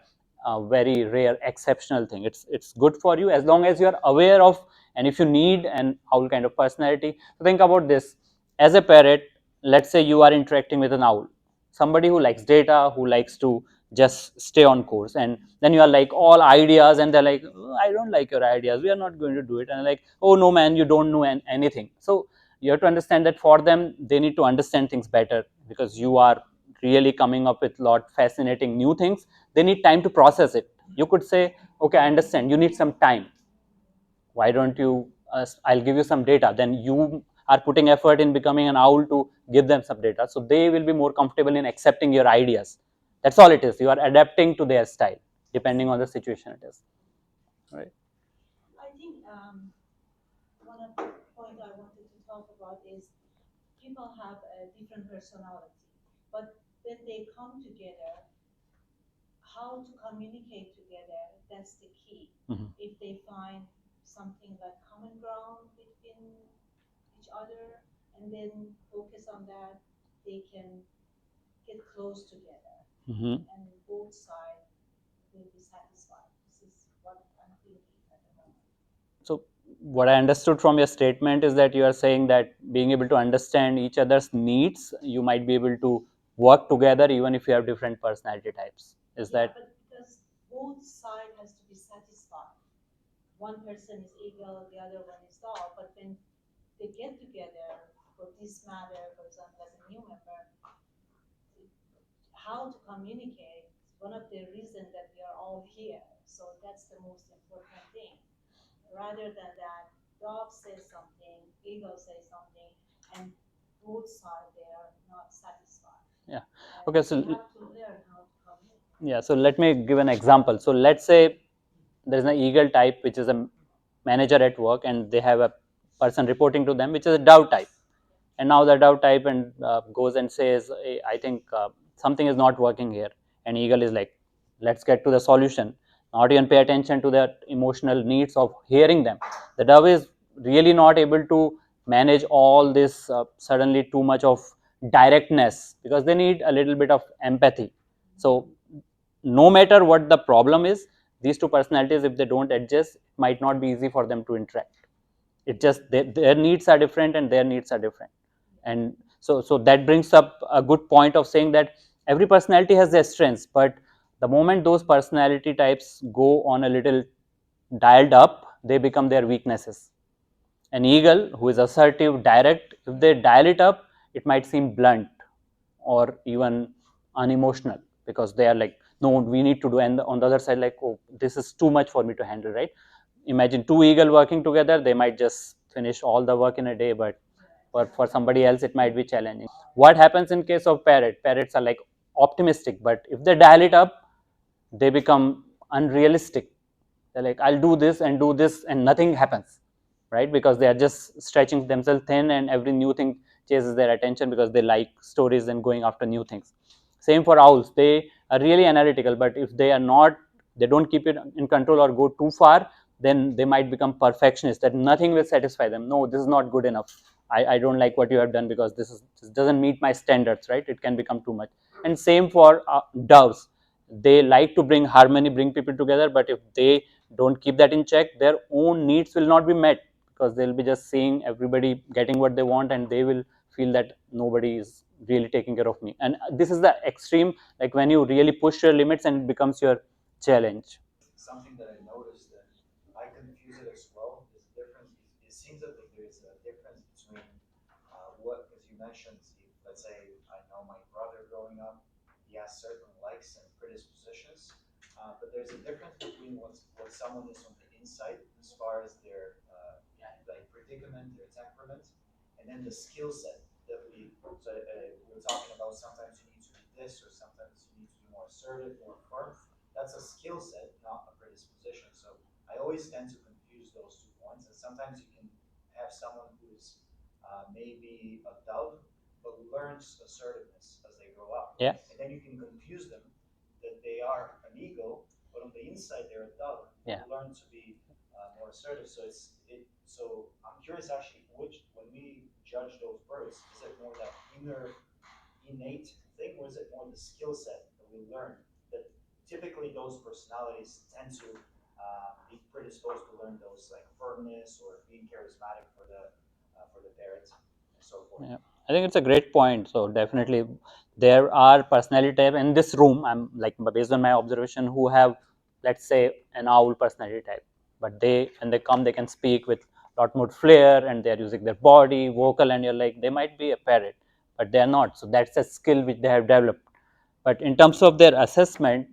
very rare exceptional thing. It's good for you as long as you are aware of, and if you need an owl kind of personality. So think about this. As a parrot, let's say you are interacting with an owl, somebody who likes data, who likes to just stay on course, and then you are like all ideas, and they're like, oh, I don't like your ideas, we are not going to do it, and like, oh no man, you don't know anything. So you have to understand that for them, they need to understand things better, because you are really coming up with a lot fascinating new things. They need time to process it. You could say, okay, I understand, you need some time. Why don't you, I'll give you some data, then you are putting effort in becoming an owl to give them some data, so they will be more comfortable in accepting your ideas. That's all it is. You are adapting to their style depending on the situation it is, right? I think one of the point I wanted to talk about is people have a different personality, but when they come together, how to communicate together, that's the key. If they find something like common ground between each other and then focus on that, they can get close together and both sides will be satisfied. This is what I'm thinking at the moment. So what I understood from your statement is that you are saying that being able to understand each other's needs, you might be able to work together even if you have different personality types. Is that? But because both sides has to be satisfied. One person is eagle, the other one is dog, but when they get together for this matter, for example, as a new member, how to communicate is one of the reasons that we are all here. So that's the most important thing. Rather than that, dog says something, eagle says something, and both sides they are not satisfied. Yeah. And Okay. So we have to learn how to communicate. yeah. So let me give an example. So let's say there is an eagle type which is a manager at work, and they have a person reporting to them which is a dove type. And now the dove type and goes and says, hey, I think something is not working here. And eagle is like, let's get to the solution, not even pay attention to the emotional needs of hearing them. The dove is really not able to manage all this suddenly too much of directness, because they need a little bit of empathy. So no matter what the problem is, these two personalities, if they don't adjust, it might not be easy for them to interact. It just their needs are different and their needs are different. And so that brings up a good point of saying that every personality has their strengths, but the moment those personality types go on a little dialed up, they become their weaknesses. An eagle who is assertive, direct, if they dial it up, it might seem blunt or even unemotional, because they are like, no, we need to do, and on the other side, like, oh, this is too much for me to handle, right? Imagine two eagle working together, they might just finish all the work in a day, but for somebody else it might be challenging. What happens in case of parrots are like optimistic, but if they dial it up, they become unrealistic. They're like, I'll do this and do this and nothing happens, right? Because they are just stretching themselves thin, and every new thing chases their attention because they like stories and going after new things. Same for owls, they are really analytical, but if they are not, they don't keep it in control or go too far, then they might become perfectionists, that nothing will satisfy them. No, this is not good enough. I don't like what you have done because this doesn't meet my standards, right? It can become too much. And same for doves, they like to bring harmony, bring people together, but if they don't keep that in check, their own needs will not be met, because they'll be just seeing everybody getting what they want, and they will feel that nobody is really taking care of me. And this is the extreme, like when you really push your limits and it becomes your challenge. Something that I noticed that I confuse it as well is difference. It seems that there's a difference between what, as you mentioned, if, let's say I know my brother growing up, he has certain likes and predispositions, but there's a difference between what someone is on the inside as far as their like predicament, their temperament, and then the skill set that we were talking about. Sometimes you need to be this, or sometimes you need to be more assertive, more firm. That's a skill set, not a predisposition. So I always tend to confuse those 2 points, and sometimes you can have someone who is maybe a dove, but learns assertiveness as they grow up. Yeah. And then you can confuse them that they are an eagle, but on the inside they're a dove. Yeah. Who learn to be more assertive. So I'm curious actually, which when we judge those birds, is it more that innate thing, or is it more the skill set that we learn? That typically those personalities tend to be predisposed to learn those, like firmness or being charismatic for the parents and so forth. Yeah, I think it's a great point. So definitely, there are personality type in this room. I'm like, based on my observation, who have, let's say, an owl personality type, but they, when they come, they can speak with a lot more flair, and they're using their body, vocal, and you're like, they might be a parrot, but they are not. So that's a skill which they have developed. But in terms of their assessment,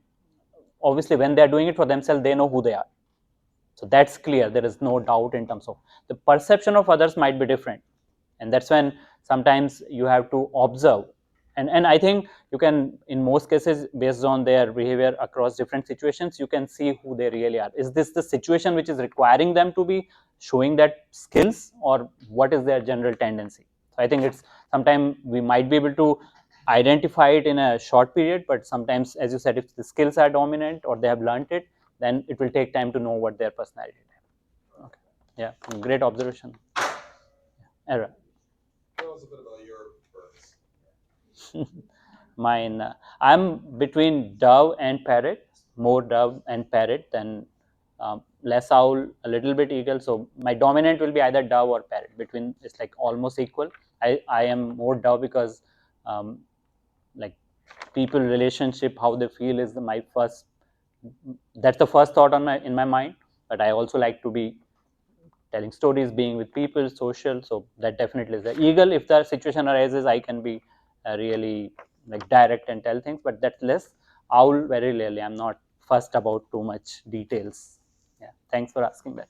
obviously, when they are doing it for themselves, they know who they are. So that's clear. There is no doubt in terms of the perception of others might be different, and that's when sometimes you have to observe. And I think you can, in most cases, based on their behavior across different situations, you can see who they really are. Is this the situation which is requiring them to be showing that skills, or what is their general tendency? So I think it's sometimes we might be able to identify it in a short period, but sometimes, as you said, if the skills are dominant or they have learned it, then it will take time to know what their personality is. Okay. Yeah, great observation. Error. Tell us a bit about your birds. Mine, I'm between dove and parrot, more dove and parrot than less owl, a little bit eagle. So my dominant will be either dove or parrot. Between, it's like almost equal. I am more dove because like people relationship, how they feel is my first. That's the first thought on in my mind. But I also like to be telling stories, being with people, social. So that definitely is the eagle. If the situation arises, I can be really like direct and tell things, but that's less. Owl, very rarely. I'm not fussed about too much details. Yeah, thanks for asking that.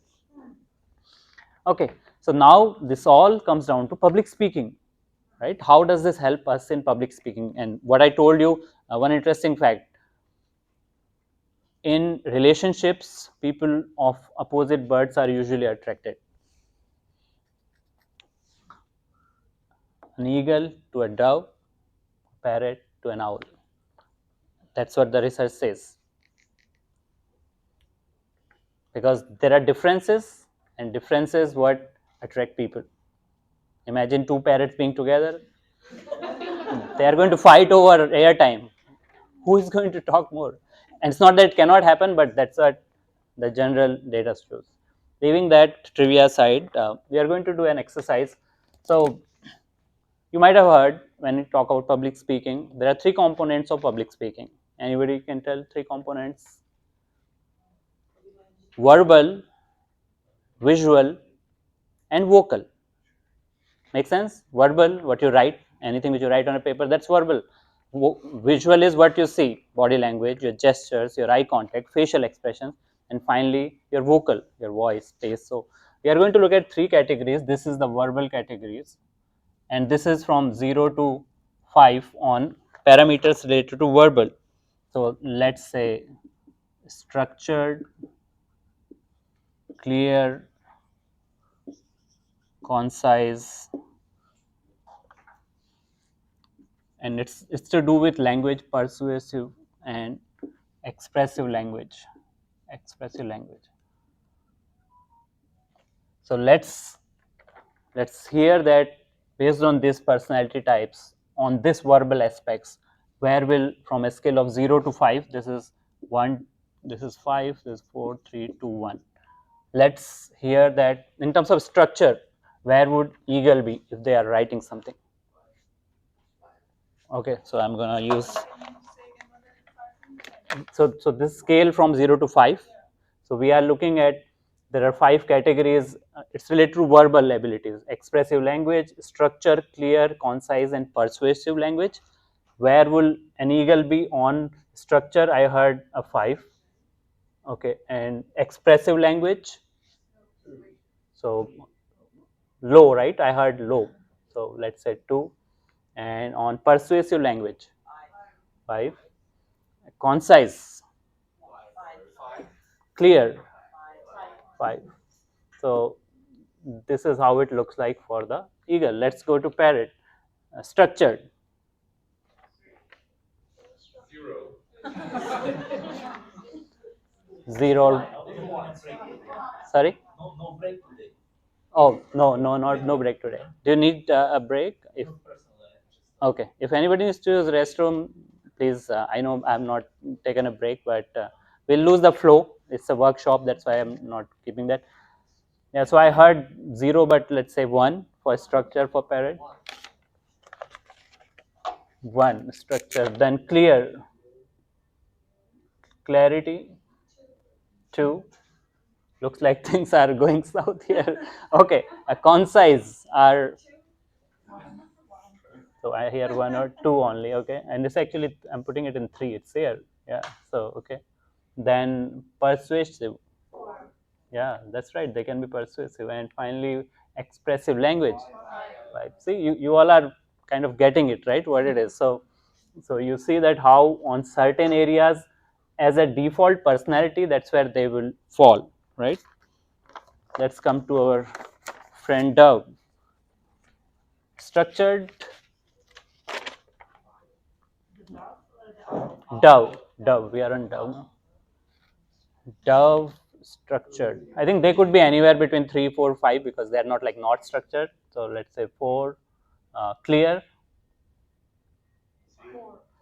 Okay, so now this all comes down to public speaking, right? How does this help us in public speaking? And what I told you, one interesting fact, in relationships, people of opposite birds are usually attracted. An eagle to a dove, parrot to an owl. That's what the research says. Because there are differences, and differences what attract people. Imagine two parrots being together. They are going to fight over airtime. Who is going to talk more? And it's not that it cannot happen, but that's what the general data shows. Leaving that trivia aside, we are going to do an exercise. So you might have heard when we talk about public speaking, there are three components of public speaking. Anybody can tell three components? Verbal, visual, and vocal. Make sense? Verbal, what you write, anything which you write on a paper, that's verbal. Visual is what you see, body language, your gestures, your eye contact, facial expressions, and finally your vocal, your voice, pace. So we are going to look at three categories. This is the verbal categories, and this is from 0 to 5 on parameters related to verbal. So let's say structured, clear, concise, and it's to do with language, persuasive and expressive language. Expressive language. So let's hear that based on these personality types, on this verbal aspects, where will, from a scale of 0 to 5, this is 1, this is 5, this is 4, 3, 2, 1. Let's hear that in terms of structure, where would eagle be if they are writing something? Okay, so I'm gonna use, so this scale from 0 to 5. So we are looking at, there are 5 categories. It's related to verbal abilities: expressive language, structure, clear, concise, and persuasive language. Where will an eagle be on structure? I heard a 5. Okay, and expressive language, so low, right? I heard low. So let's say 2. And on persuasive language, 5. Concise, clear, 5. So this is how it looks like for the eagle. Let's go to parrot. Structured. 0. Sorry? No break today. Oh, no break today. Do you need a break? If okay, if anybody needs to use restroom, please. I know I'm not taken a break, but we'll lose the flow. It's a workshop, that's why I'm not keeping that. Yeah, so I heard 0, but let's say 1 for structure for parrot. 1 structure, then clear, clarity. 2. Looks like things are going south here. Okay, a concise are, so I hear 1 or 2 only. Okay, and this actually I'm putting it in 3. It's here. Yeah. So okay, then persuasive. Yeah, that's right. They can be persuasive, and finally expressive language. Right. See, you all are kind of getting it right. What it is. So you see that how on certain areas, as a default personality, that's where they will fall. Right. Let's come to our friend dove. Structured. Dove. We are on dove now. Dove structured. I think they could be anywhere between 3, 4, 5 because they are not like not structured. So let's say 4. Clear.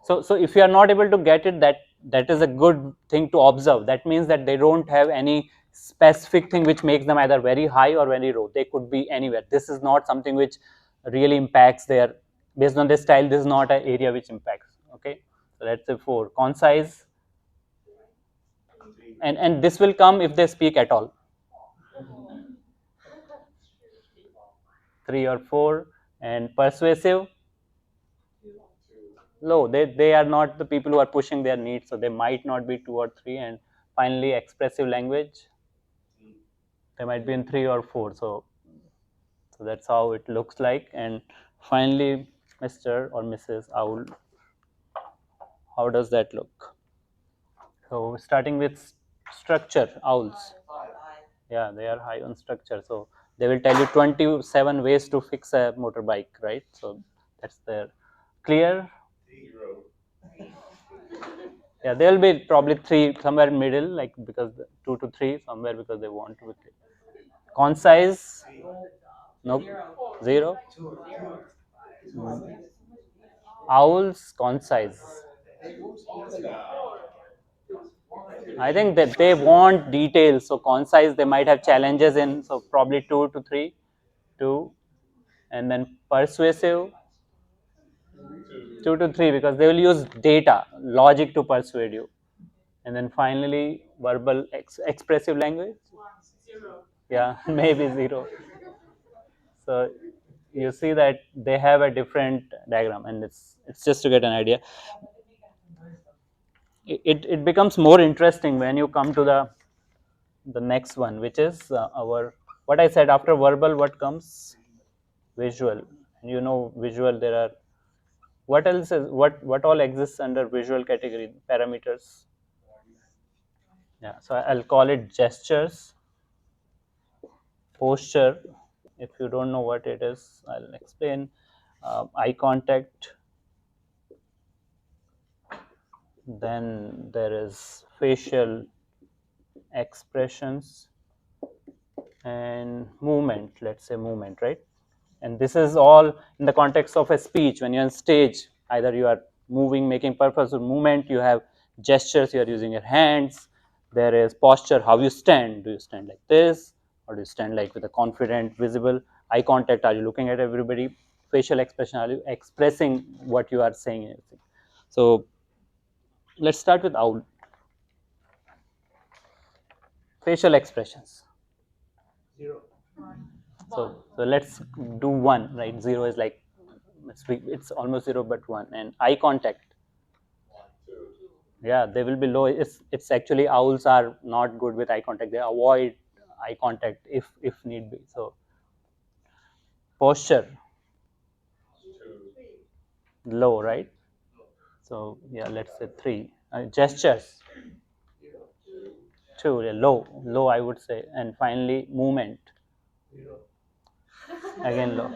So if you are not able to get it, that is a good thing to observe. That means that they don't have any specific thing which makes them either very high or very low. They could be anywhere. This is not something which really impacts their, based on their style, this is not an area which impacts. Okay, so let's say 4. Concise. And this will come if they speak at all. 3 or 4. And persuasive. Low. They are not the people who are pushing their needs, so they might not be 2 or 3. And finally, expressive language. They might be in 3 or 4. So that's how it looks like. And finally, Mr. or Mrs. Owl. How does that look? So starting with structure, owls. Yeah, they are high on structure. So they will tell you 27 ways to fix a motorbike, right? So that's their clear. Yeah, there will be probably 3 somewhere in middle, like because 2 to 3 somewhere because they want to be clear. Concise. Nope. 0. Owls concise. I think that they want details. So concise, they might have challenges in. So probably 2 to 3, 2, and then persuasive, 2 to 3 because they will use data, logic to persuade you. And then finally, verbal expressive language. 0. Yeah, maybe 0. So you see that they have a different diagram, and it's just to get an idea. It becomes more interesting when you come to the next one, which is our, what I said, after verbal, what comes? Visual. And you know, visual, there are, what else is, what all exists under visual category parameters? Yeah, so I'll call it gestures, posture. If you don't know what it is, I'll explain. Eye contact. Then there is facial expressions and movement. Let's say movement, right? And this is all in the context of a speech. When you're on stage, either you are moving, making purposeful movement, you have gestures, you are using your hands. There is posture, how you stand. Do you stand like this, or do you stand like with a confident, visible eye contact? Are you looking at everybody? Facial expression, are you expressing what you are saying? So let's start with owl. Facial expressions. 0. So let's do 1, right? 0 is like, it's almost 0 but 1. And eye contact. Yeah, they will be low. It's actually, owls are not good with eye contact. They avoid eye contact if need be. So posture, low, right? So yeah, let's say 3. Gestures, 2. Yeah, low I would say. And finally, movement, again low.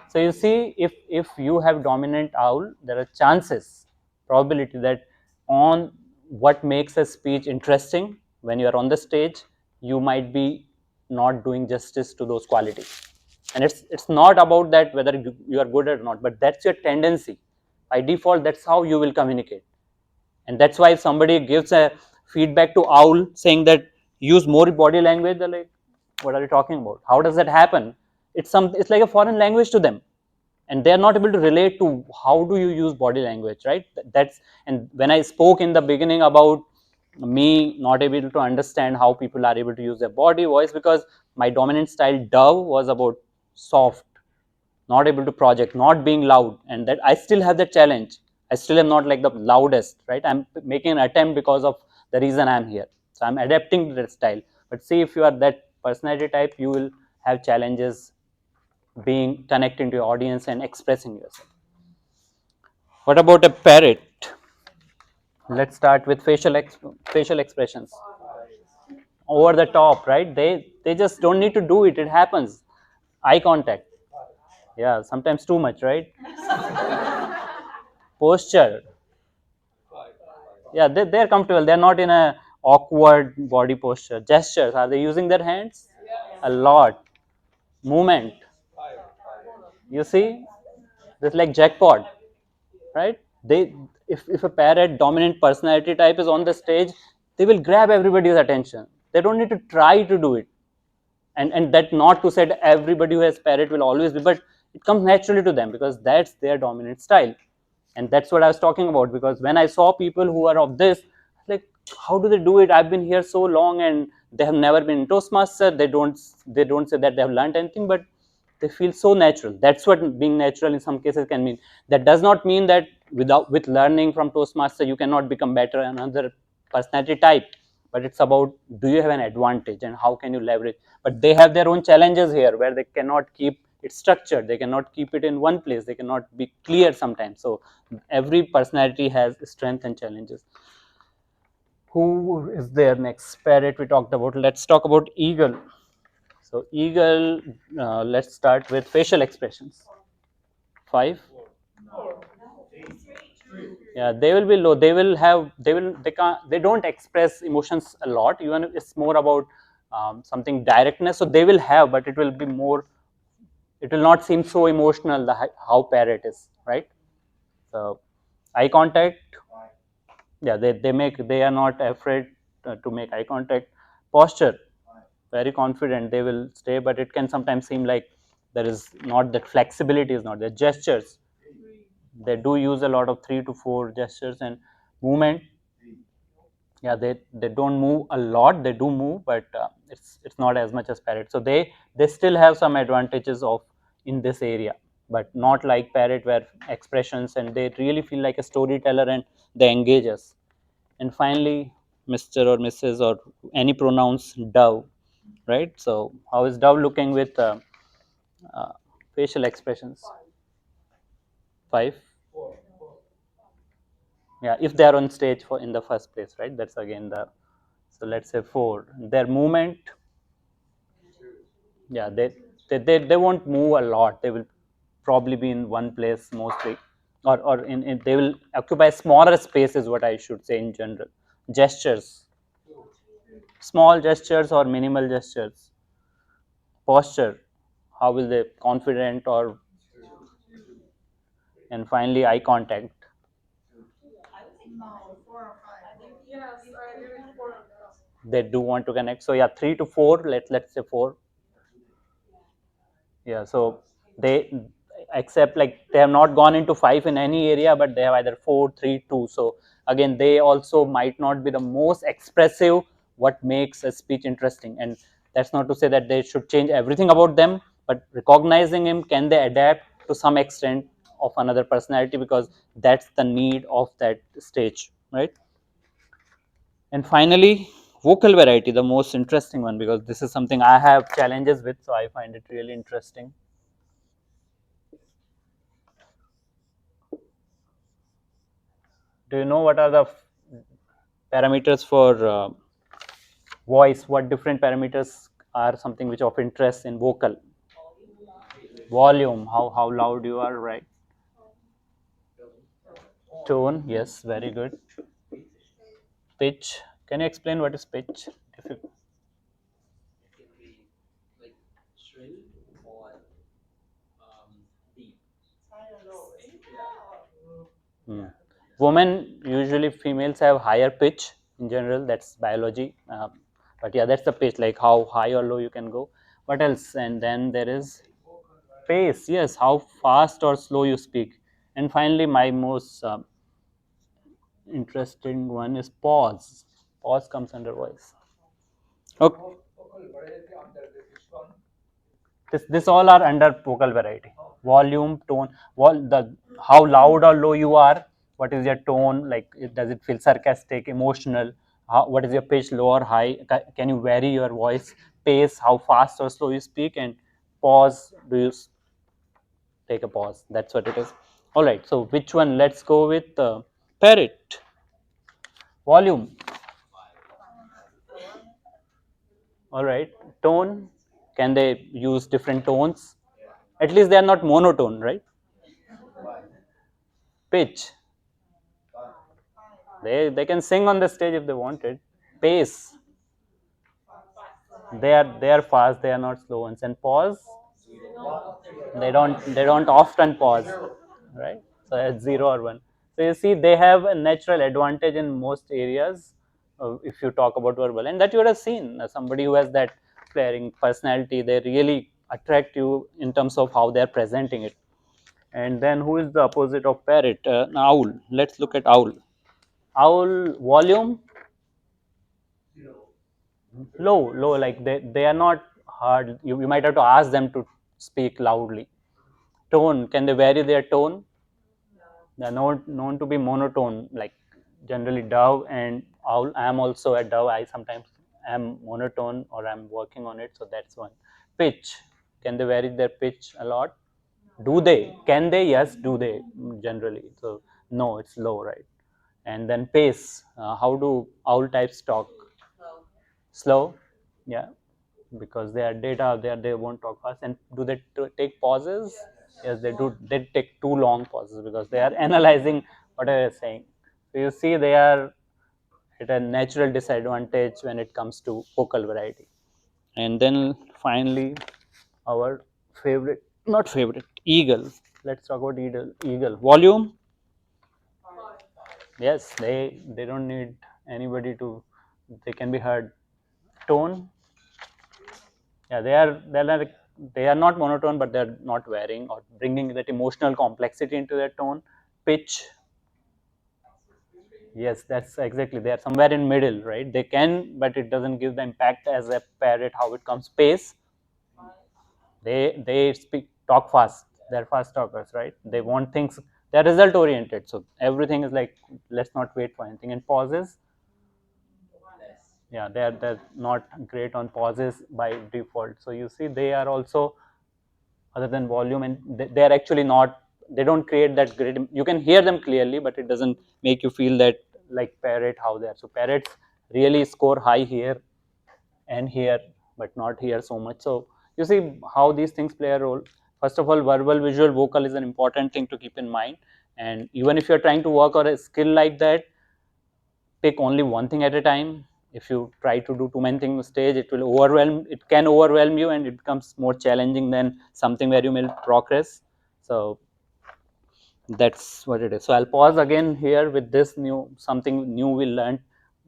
So you see, if you have dominant owl, there are chances, probability that on what makes a speech interesting when you are on the stage, you might be not doing justice to those qualities. And it's not about that whether you are good or not, but that's your tendency. By default, that's how you will communicate. And that's why if somebody gives a feedback to owl saying that use more body language, they're like, what are you talking about? How does that happen? It's like a foreign language to them, and they are not able to relate to how do you use body language, right? That's, and when I spoke in the beginning about me not able to understand how people are able to use their body voice, because my dominant style dove was about soft, not able to project, not being loud, and that I still have that challenge. I still am not like the loudest, right? I'm making an attempt because of the reason I'm here. So I'm adapting to that style. But see, if you are that personality type, you will have challenges being connecting to your audience and expressing yourself. What about a parrot? Let's start with facial expressions. Over the top, right? They just don't need to do it. It happens. Eye contact. Yeah, sometimes too much, right? Posture. Yeah, they're comfortable. They're not in a awkward body posture. Gestures. Are they using their hands? A lot. Movement. You see, this is like jackpot, right? They, if a parrot dominant personality type is on the stage, they will grab everybody's attention. They don't need to try to do it. And that not to say that everybody who has parrot will always be, but it comes naturally to them because that's their dominant style. And that's what I was talking about, because when I saw people who are of this, like, how do they do it? I've been here so long and they have never been in Toastmaster. They don't say that they have learned anything, but they feel so natural. That's what being natural in some cases can mean. That does not mean that with learning from Toastmaster you cannot become better in another personality type, but it's about, do you have an advantage and how can you leverage. But they have their own challenges here where they cannot keep it structured, they cannot keep it in one place, they cannot be clear sometimes. So every personality has strength and challenges. Who is there next? Parrot we talked about. Let's talk about eagle. So eagle, let's start with facial expressions. 5. Yeah, they will be low. They don't express emotions a lot. Even if it's more about something directness. So they will have, but it will be more. It will not seem so emotional. How parrot is, right? So eye contact. Yeah, they are not afraid to make eye contact. Posture, very confident. They will stay, but it can sometimes seem like there is not that flexibility is not there. Gestures, they do use a lot of 3 to 4 gestures. And movement, yeah, they don't move a lot, they do move, but it's not as much as parrot. So they still have some advantages of in this area, but not like parrot where expressions, and they really feel like a storyteller and they engage us. And finally, Mr. or Mrs. or any pronouns, dove, right? So how is dove looking with uh, facial expressions? 5. Yeah, if they are on stage for in the first place, right? That's again the, so let's say 4. Their movement, yeah, they won't move a lot. They will probably be in one place mostly, or in they will occupy smaller spaces, what I should say in general. Gestures, small gestures or minimal gestures. Posture, how will they, confident or, and finally eye contact. They do want to connect. So yeah, 3 to 4. Let's say 4. Yeah, so they accept, like they have not gone into 5 in any area, but they have either 4, 3, 2. So again, they also might not be the most expressive, what makes a speech interesting. And that's not to say that they should change everything about them, but recognizing him, can they adapt to some extent of another personality, because that's the need of that stage, right? And finally, vocal variety, the most interesting one, because this is something I have challenges with, so I find it really interesting. Do you know what are the parameters for voice? What different parameters are something which of interest in vocal? Volume, how loud you are, right? Tone, yes, very good. Pitch, can you explain what is pitch? If you, It can be like shrill or deep. hmm. Women, usually females have higher pitch in general, that's biology. But yeah, that's the pitch, like how high or low you can go. What else? And then there is pace, yes, how fast or slow you speak. And finally, my most interesting one is pause. Pause comes under voice. Okay. This all are under vocal variety. Volume, tone, how loud or low you are, what is your tone, like does it feel sarcastic, emotional, what is your pitch, low or high, can you vary your voice, pace, how fast or slow you speak, and pause, do you take a pause, that's what it is. All right, so which one? Let's go with parrot. Volume. All right, tone, can they use different tones? At least they are not monotone, right? Pitch. They can sing on the stage if they wanted. Pace. They are fast. They are not slow ones. And pause. They don't often pause, right? So it's 0 or 1. So you see, they have a natural advantage in most areas. If you talk about verbal, and that you would have seen somebody who has that flaring personality, they really attract you in terms of how they are presenting it. And then who is the opposite of parrot? Owl. Let's look at owl. Owl volume low, like they are not hard. You might have to ask them to speak loudly. Tone, can they vary their tone? They are known to be monotone, like generally dove and owl. I am also a dove. I sometimes am monotone or I'm working on it, so that's one. Pitch, can they vary their pitch a lot? Do they? Can they? Yes. Do they? Generally. So no, it's low, right? And then pace, how do owl types talk? Slow. Yeah, because they are data, they won't talk fast. And do they take pauses? Yes, they do. They take too long pauses because they are analyzing what I was saying. So you see, they are at a natural disadvantage when it comes to vocal variety. And then finally, our favorite, not favorite, eagle. Let's talk about eagle volume. Yes, they don't need anybody to, they can be heard. Tone, yeah, they are not monotone, but they're not varying or bringing that emotional complexity into their tone. Pitch, yes, that's exactly, they are somewhere in middle, right? They can, but it doesn't give the impact as a parrot how it comes. Pace, they talk fast, they're fast talkers, right? They want things, they're result oriented, so everything is like, let's not wait for anything. And pauses, yeah, they're not great on pauses by default. So you see, they are also, other than volume, and they are actually not, they don't create that great, you can hear them clearly, but it doesn't make you feel that like parrot how they are. So parrots really score high here and here, but not here so much. So you see how these things play a role. First of all, verbal, visual, vocal is an important thing to keep in mind. And even if you're trying to work on a skill like that, pick only one thing at a time. If you try to do too many things on stage, it can overwhelm you, and it becomes more challenging than something where you will progress. So that's what it is. So I'll pause again here with this new, something new we learned.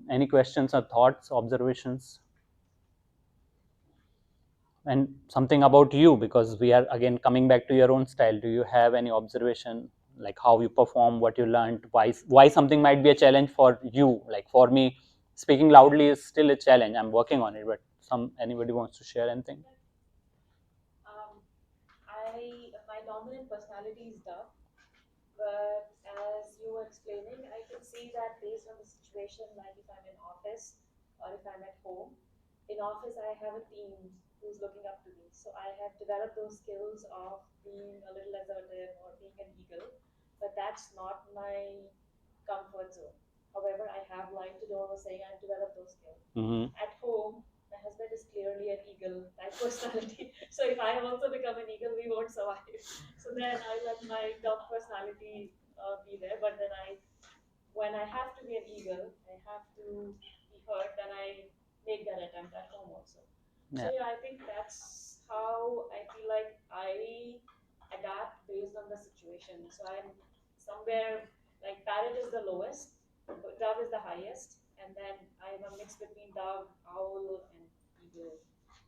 Any questions or thoughts, observations? And something about you, because we are again coming back to your own style. Do you have any observation, like how you perform, what you learned, why something might be a challenge for you? Like for me, speaking loudly is still a challenge. I'm working on it, but anybody wants to share anything? My dominant personality is dove, but as you were explaining, I can see that based on the situation, like if I'm in office or if I'm at home. In office, I have a team who's looking up to me, so I have developed those skills of being a little assertive or being an eagle, but that's not my comfort zone. However, I have, like Tudor was saying, I've developed those skills. At home, my husband is clearly an eagle type personality. So if I also become an eagle, we won't survive. So then I let my dove personality be there. But then when I have to be an eagle, I have to be heard, then I make that attempt at home also. So Yeah. yeah, I think that's how I feel like I adapt based on the situation. So I'm somewhere like parrot is the lowest, dove is the highest, and then I'm a mix between dove, owl, and eagle.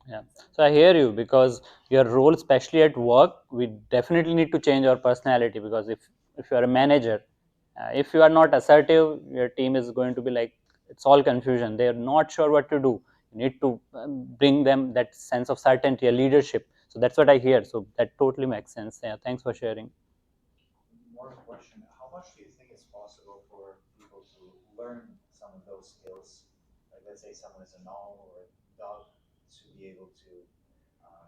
Yeah. So I hear you, because your role, especially at work, we definitely need to change our personality, because if you are a manager, if you are not assertive, your team is going to be like, it's all confusion. They are not sure what to do. You need to bring them that sense of certainty, a leadership. So that's what I hear. So that totally makes sense. Yeah. Thanks for sharing. More question: how much do you think it's possible for people to learn some of those skills? Like, let's say someone is a owl or a dog, to be able to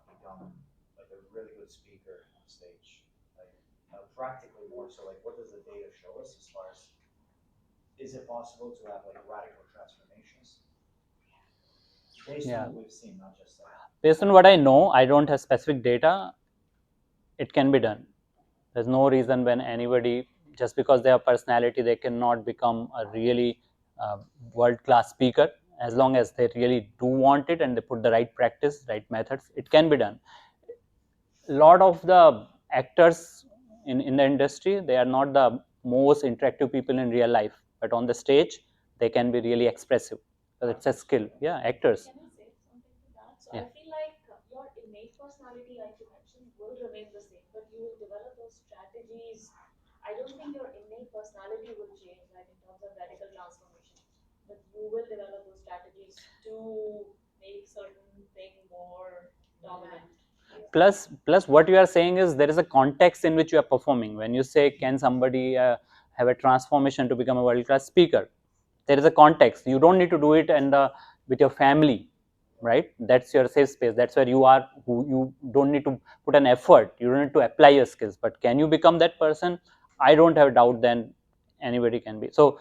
become like a really good speaker on stage. Like, practically more so, like, what does the data show us as far as, is it possible to have like radical transformations based on Yeah. what we've seen, not just like Based on what I know, I don't have specific data. it can be done. There's no reason when anybody, just because they have personality, they cannot become a really world-class speaker. As long as they really do want it and they put the right practice, right methods, it can be done. A lot of the actors in the industry, they are not the most interactive people in real life, but on the stage, they can be really expressive. So it's a skill. Yeah, actors. Can I say something to that? So Yeah. I feel like your innate personality, like you mentioned, will remain the same, but you will develop those strategies. I don't think your innate personality will change, like in terms of radical transformation, but you will develop those strategies to make certain thing more dominant. Plus what you are saying is there is a context in which you are performing. When you say, can somebody have a transformation to become a world class speaker, there is a context. You don't need to do it with your family, right? That's your safe space. That's where you are. You don't need to put an effort. You don't need to apply your skills. But can you become that person? I don't have a doubt then anybody can be. So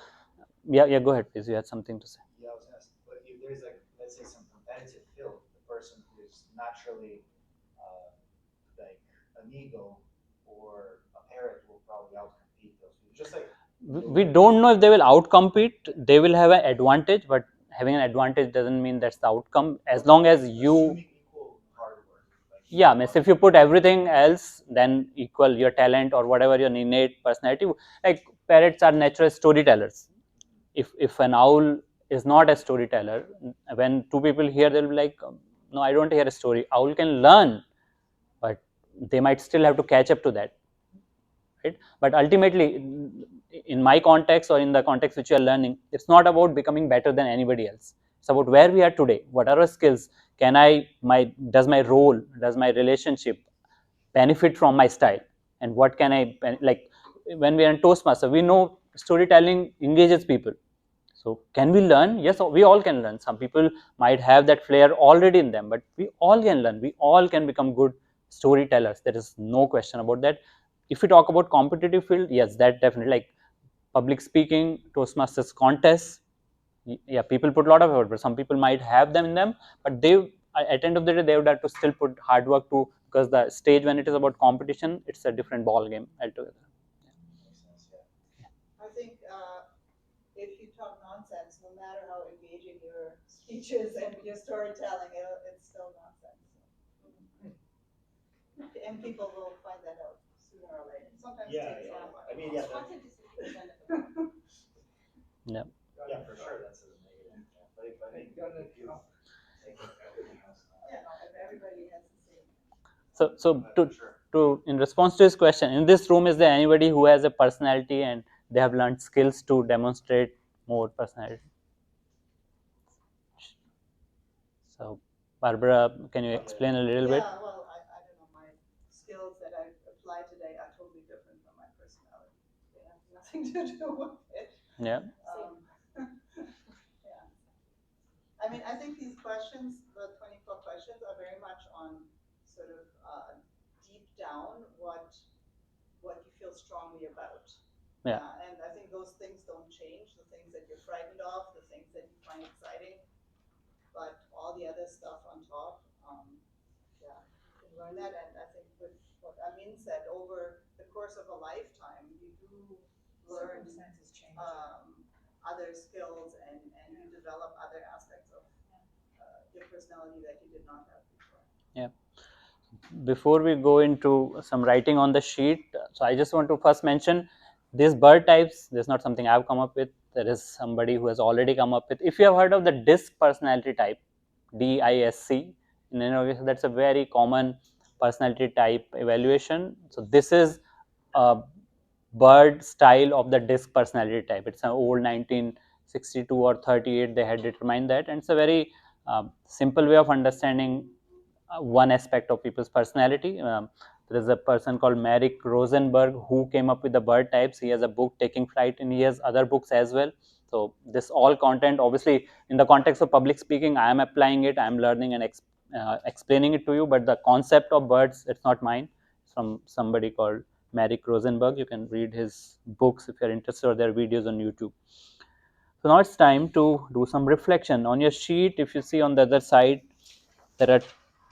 yeah, go ahead please, you had something to say. Yeah, I was gonna. But if there's like, let's say, some competitive field, the person who is naturally like an eagle or a parrot will probably outcompete those people. Just like We don't know if they will outcompete. They will have an advantage, but having an advantage doesn't mean that's the outcome. As long as you, assuming equal hard work. Like yeah, means if you put everything else, then equal your talent or whatever your innate personality. Like parrots are natural storytellers. If an owl is not a storyteller, when two people hear, they'll be like, no, I don't hear a story. Owl can learn, but they might still have to catch up to that, right? But ultimately, in my context or in the context which you are learning, it's not about becoming better than anybody else. It's about where we are today. What are our skills? Can I my does my role, does my relationship benefit from my style? And what can I, like when we are in Toastmaster, we know storytelling engages people. So can we learn? Yes, we all can learn. Some people might have that flair already in them, but we all can learn. We all can become good storytellers. There is no question about that. If we talk about competitive field, yes, that definitely, like public speaking, Toastmasters contests. Yeah, people put a lot of effort, but some people might have them in them, but they at the end of the day they would have to still put hard work to, because the stage when it is about competition, it's a different ball game altogether. makes sense. Yeah. I think if you talk nonsense, no matter how engaging your speeches and your storytelling, it's still nonsense. And people will find that out sooner or later. Sometimes it takes a while. I mean, yeah. Content is 50% of it. Yeah. Yeah, for sure. That's a negative. Yeah. But if I think if you take everything else. Yeah, no, if everybody has the same. So to in response to his question, in this room, is there anybody who has a personality and they have learned skills to demonstrate more personality? So Barbara, can you explain a little bit? Yeah, well, I don't know, my skills that I apply today are totally different from my personality. They have nothing to do with it. Yeah. Yeah. I mean, I think these questions, the 24 questions, are very much on sort of deep down what you feel strongly about. Yeah. And I think those things don't change, the things that you're frightened of, the things that you find exciting, but all the other stuff on top, yeah, you can learn that. And I think with what Amin said, over the course of a lifetime, you do learn other skills and you develop other aspects of your personality that you did not have before. Yeah. Before we go into some writing on the sheet, so I just want to first mention these bird types. This is not something I've come up with. There is somebody who has already come up with. If you have heard of the DISC personality type, DISC, in innovation, that's a very common personality type evaluation. So this is a bird style of the DISC personality type. It's an old 1962 or 38 they had determined that, and it's a very simple way of understanding one aspect of people's personality. There is a person called Merrick Rosenberg who came up with the bird types. He has a book, Taking Flight, and he has other books as well. So this all content, obviously, in the context of public speaking, I am applying it, I am learning and explaining it to you. But the concept of birds, it's not mine. It's from somebody called Merrick Rosenberg. You can read his books if you're interested, or their videos on YouTube. So now it's time to do some reflection on your sheet. If you see on the other side, there are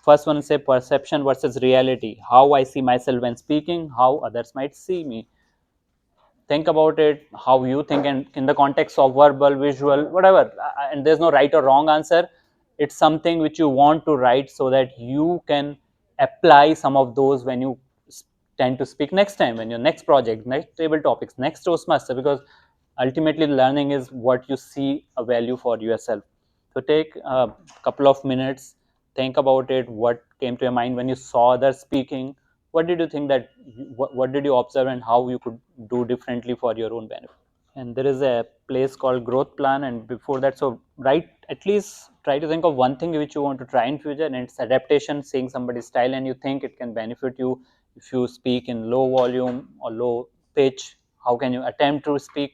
first one say perception versus reality. How I see myself when speaking, how others might see me. Think about it, how you think, and in the context of verbal, visual, whatever. And there's no right or wrong answer. It's something which you want to write so that you can apply some of those when you tend to speak next time, when your next project, next table topics, next Toastmaster, because ultimately learning is what you see a value for yourself. So take a couple of minutes, think about it, what came to your mind when you saw others speaking. What did you think that, what did you observe, and how you could do differently for your own benefit? And there is a place called growth plan, and before that, so write, at least try to think of one thing which you want to try in future, and it's adaptation, seeing somebody's style and you think it can benefit you. If you speak in low volume or low pitch, how can you attempt to speak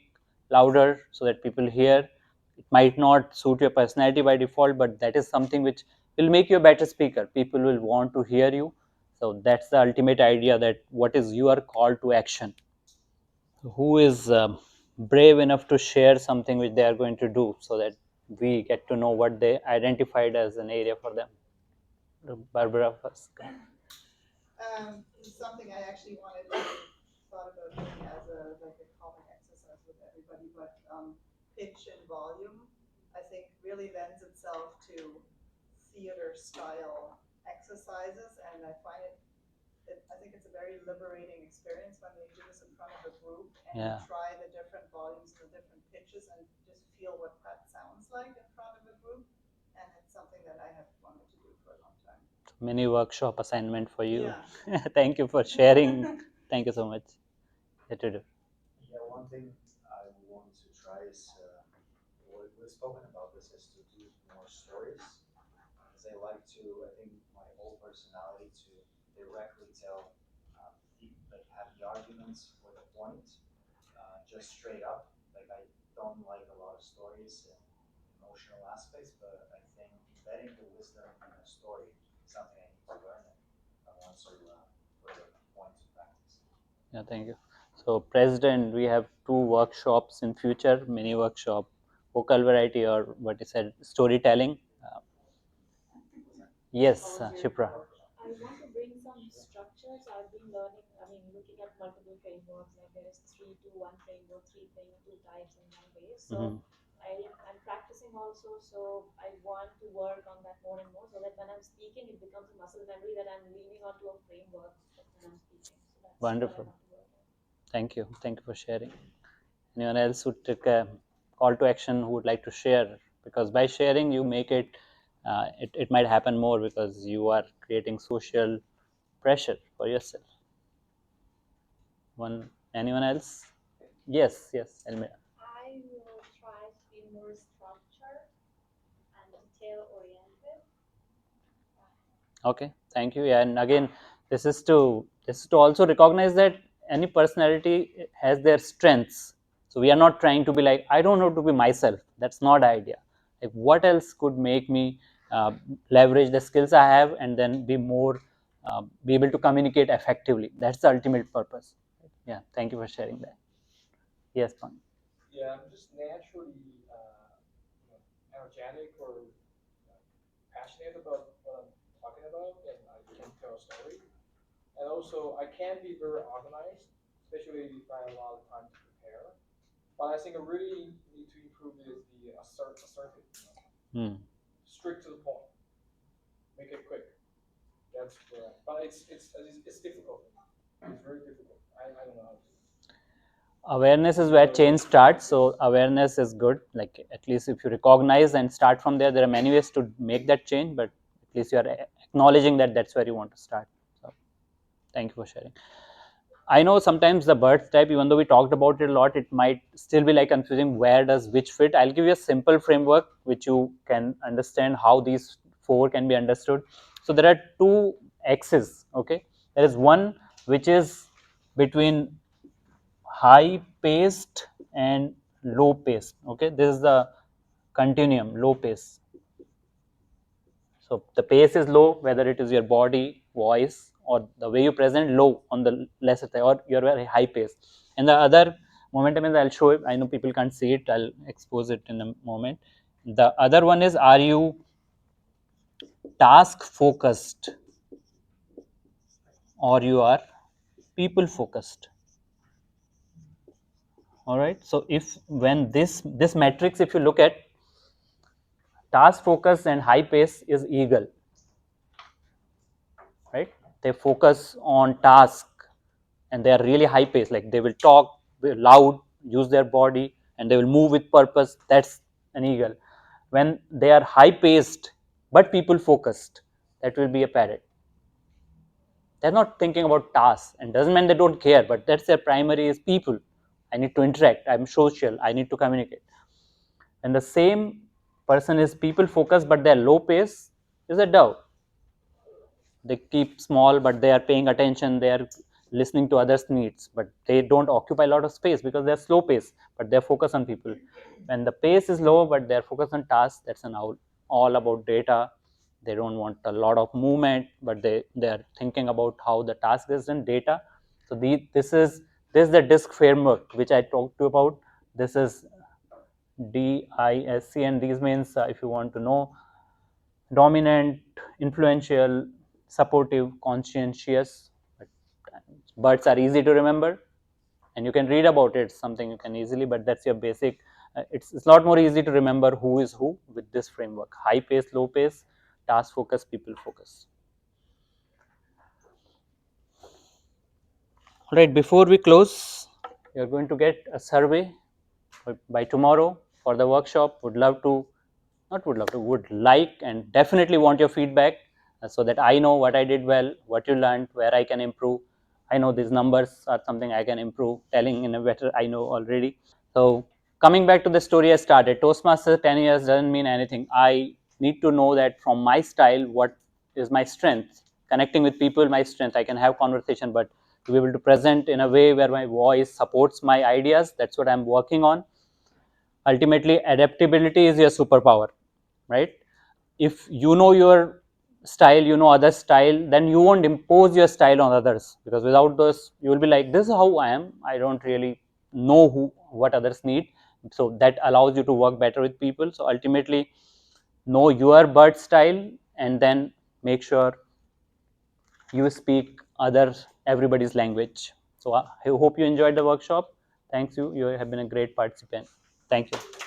louder so that people hear? It might not suit your personality by default, but that is something which will make you a better speaker. People will want to hear you. So that's the ultimate idea, that what is your call to action. Who is brave enough to share something which they are going to do, so that we get to know what they identified as an area for them? Barbara first. Something I actually thought about doing as a common exercise with everybody, but pitch and volume, I think, really lends itself to theater style exercises, and I find I think it's a very liberating experience when they do this in front of a group and Yeah. try the different volumes and the different pitches and just feel what that sounds like in front of a group. And it's something that I have wanted to do for a long time. Mini workshop assignment for you. Yeah. Thank you for sharing. Thank you so much. What to do? Yeah, one thing I want to try is, we've spoken about this, is to do more stories. Because I like to, I think my whole personality to directly tell, like have the arguments for the point, just straight up. Like I don't like a lot of stories and emotional aspects, but I think embedding the wisdom in a story is something I need to learn, and I want to put a point to practice. Yeah, thank you. So, President, we have two workshops in future: mini workshop, vocal variety, or what you said, storytelling. Yes, Shipra. I want to bring some structures. I've been learning, I mean, looking at multiple frameworks, like there is 3-2-1 framework, three playing two types in one way. So I'm practicing also, so I want to work on that more and more, so that when I'm speaking, it becomes a muscle memory that I'm leaning onto a framework when I'm speaking. So that's Wonderful. what I want to work on. Thank you. Thank you for sharing. Anyone else who took a call to action who would like to share? Because by sharing, you make it, it might happen more, because you are creating social pressure for yourself. Anyone else? Yes, Elmira. I will try to be more structured and detail oriented. Okay, thank you. Yeah, and again, this is to also recognize that any personality has their strengths. So we are not trying to be like, I don't know to be myself. That's not the idea. Like, what else could make me leverage the skills I have, and then be more be able to communicate effectively? That's the ultimate purpose. Yeah, thank you for sharing that. Yes, Pan. Yeah, I'm just naturally energetic or passionate about what I'm talking about, and I can tell a story. And also, I can be very organized, especially if I have a lot of time to prepare. But I think I really need to improve is the assertive, strict to the point, make it quick. That's correct. But it's difficult. It's very difficult. I don't know how to. Awareness is where change starts. So awareness is good. Like, at least if you recognize and start from there, there are many ways to make that change, but at least you are acknowledging that that's where you want to start. So thank you for sharing. I know sometimes the birth type, even though we talked about it a lot, it might still be like confusing, where does which fit. I'll give you a simple framework which you can understand how these four can be understood. So there are two axes. Okay, there is one which is between high paced and low paced. Okay, this is the continuum, low pace. So the pace is low, whether it is your body, voice, or the way you present, low on the lesser side, or you're very high pace. And the other momentum is, I'll show it. I know people can't see it. I'll expose it in a moment. The other one is, are you task focused or you are people focused. All right, so if when this matrix, if you look at, task focus and high pace is eagle, right? They focus on task and they are really high pace, like they will talk loud, use their body, and they will move with purpose. That's an eagle. When they are high paced but people focused, that will be a parrot. They're not thinking about tasks, and doesn't mean they don't care, but that's their primary is people. I need to interact, I'm social, I need to communicate. And the same person is people focused but they're low pace is a dove. They keep small but they are paying attention, they are listening to others needs, but they don't occupy a lot of space because they're slow pace but they're focused on people. When the pace is low but they're focused on tasks, that's an owl. All about data. They don't want a lot of movement, but they are thinking about how the task is in data. So this is the disc framework which I talked to about. This is DISC, and these means, if you want to know, dominant, influential, supportive, conscientious. Birds are easy to remember, and you can read about it. It's something you can easily, but that's your basic. It's a lot more easy to remember who is who with this framework: high pace, low pace, task focus, people focus. All right. Before we close, you're going to get a survey by tomorrow for the workshop. Would love to, not would love to, would like and definitely want your feedback, so that I know what I did well, what you learned, where I can improve. I know these numbers are something I can improve, telling in a better, I know already. So coming back to the story I started, Toastmasters 10 years doesn't mean anything. I need to know that from my style, what is my strength. Connecting with people, my strength. I can have conversation, but to be able to present in a way where my voice supports my ideas, that's what I'm working on. Ultimately, adaptability is your superpower, right? If you know your style, you know other style, then you won't impose your style on others, because without those you will be like, this is how I am, I don't really know what others need. So that allows you to work better with people. So ultimately, know your bird style, and then make sure you speak everybody's language. So I hope you enjoyed the workshop. Thanks, you have been a great participant. Thank you.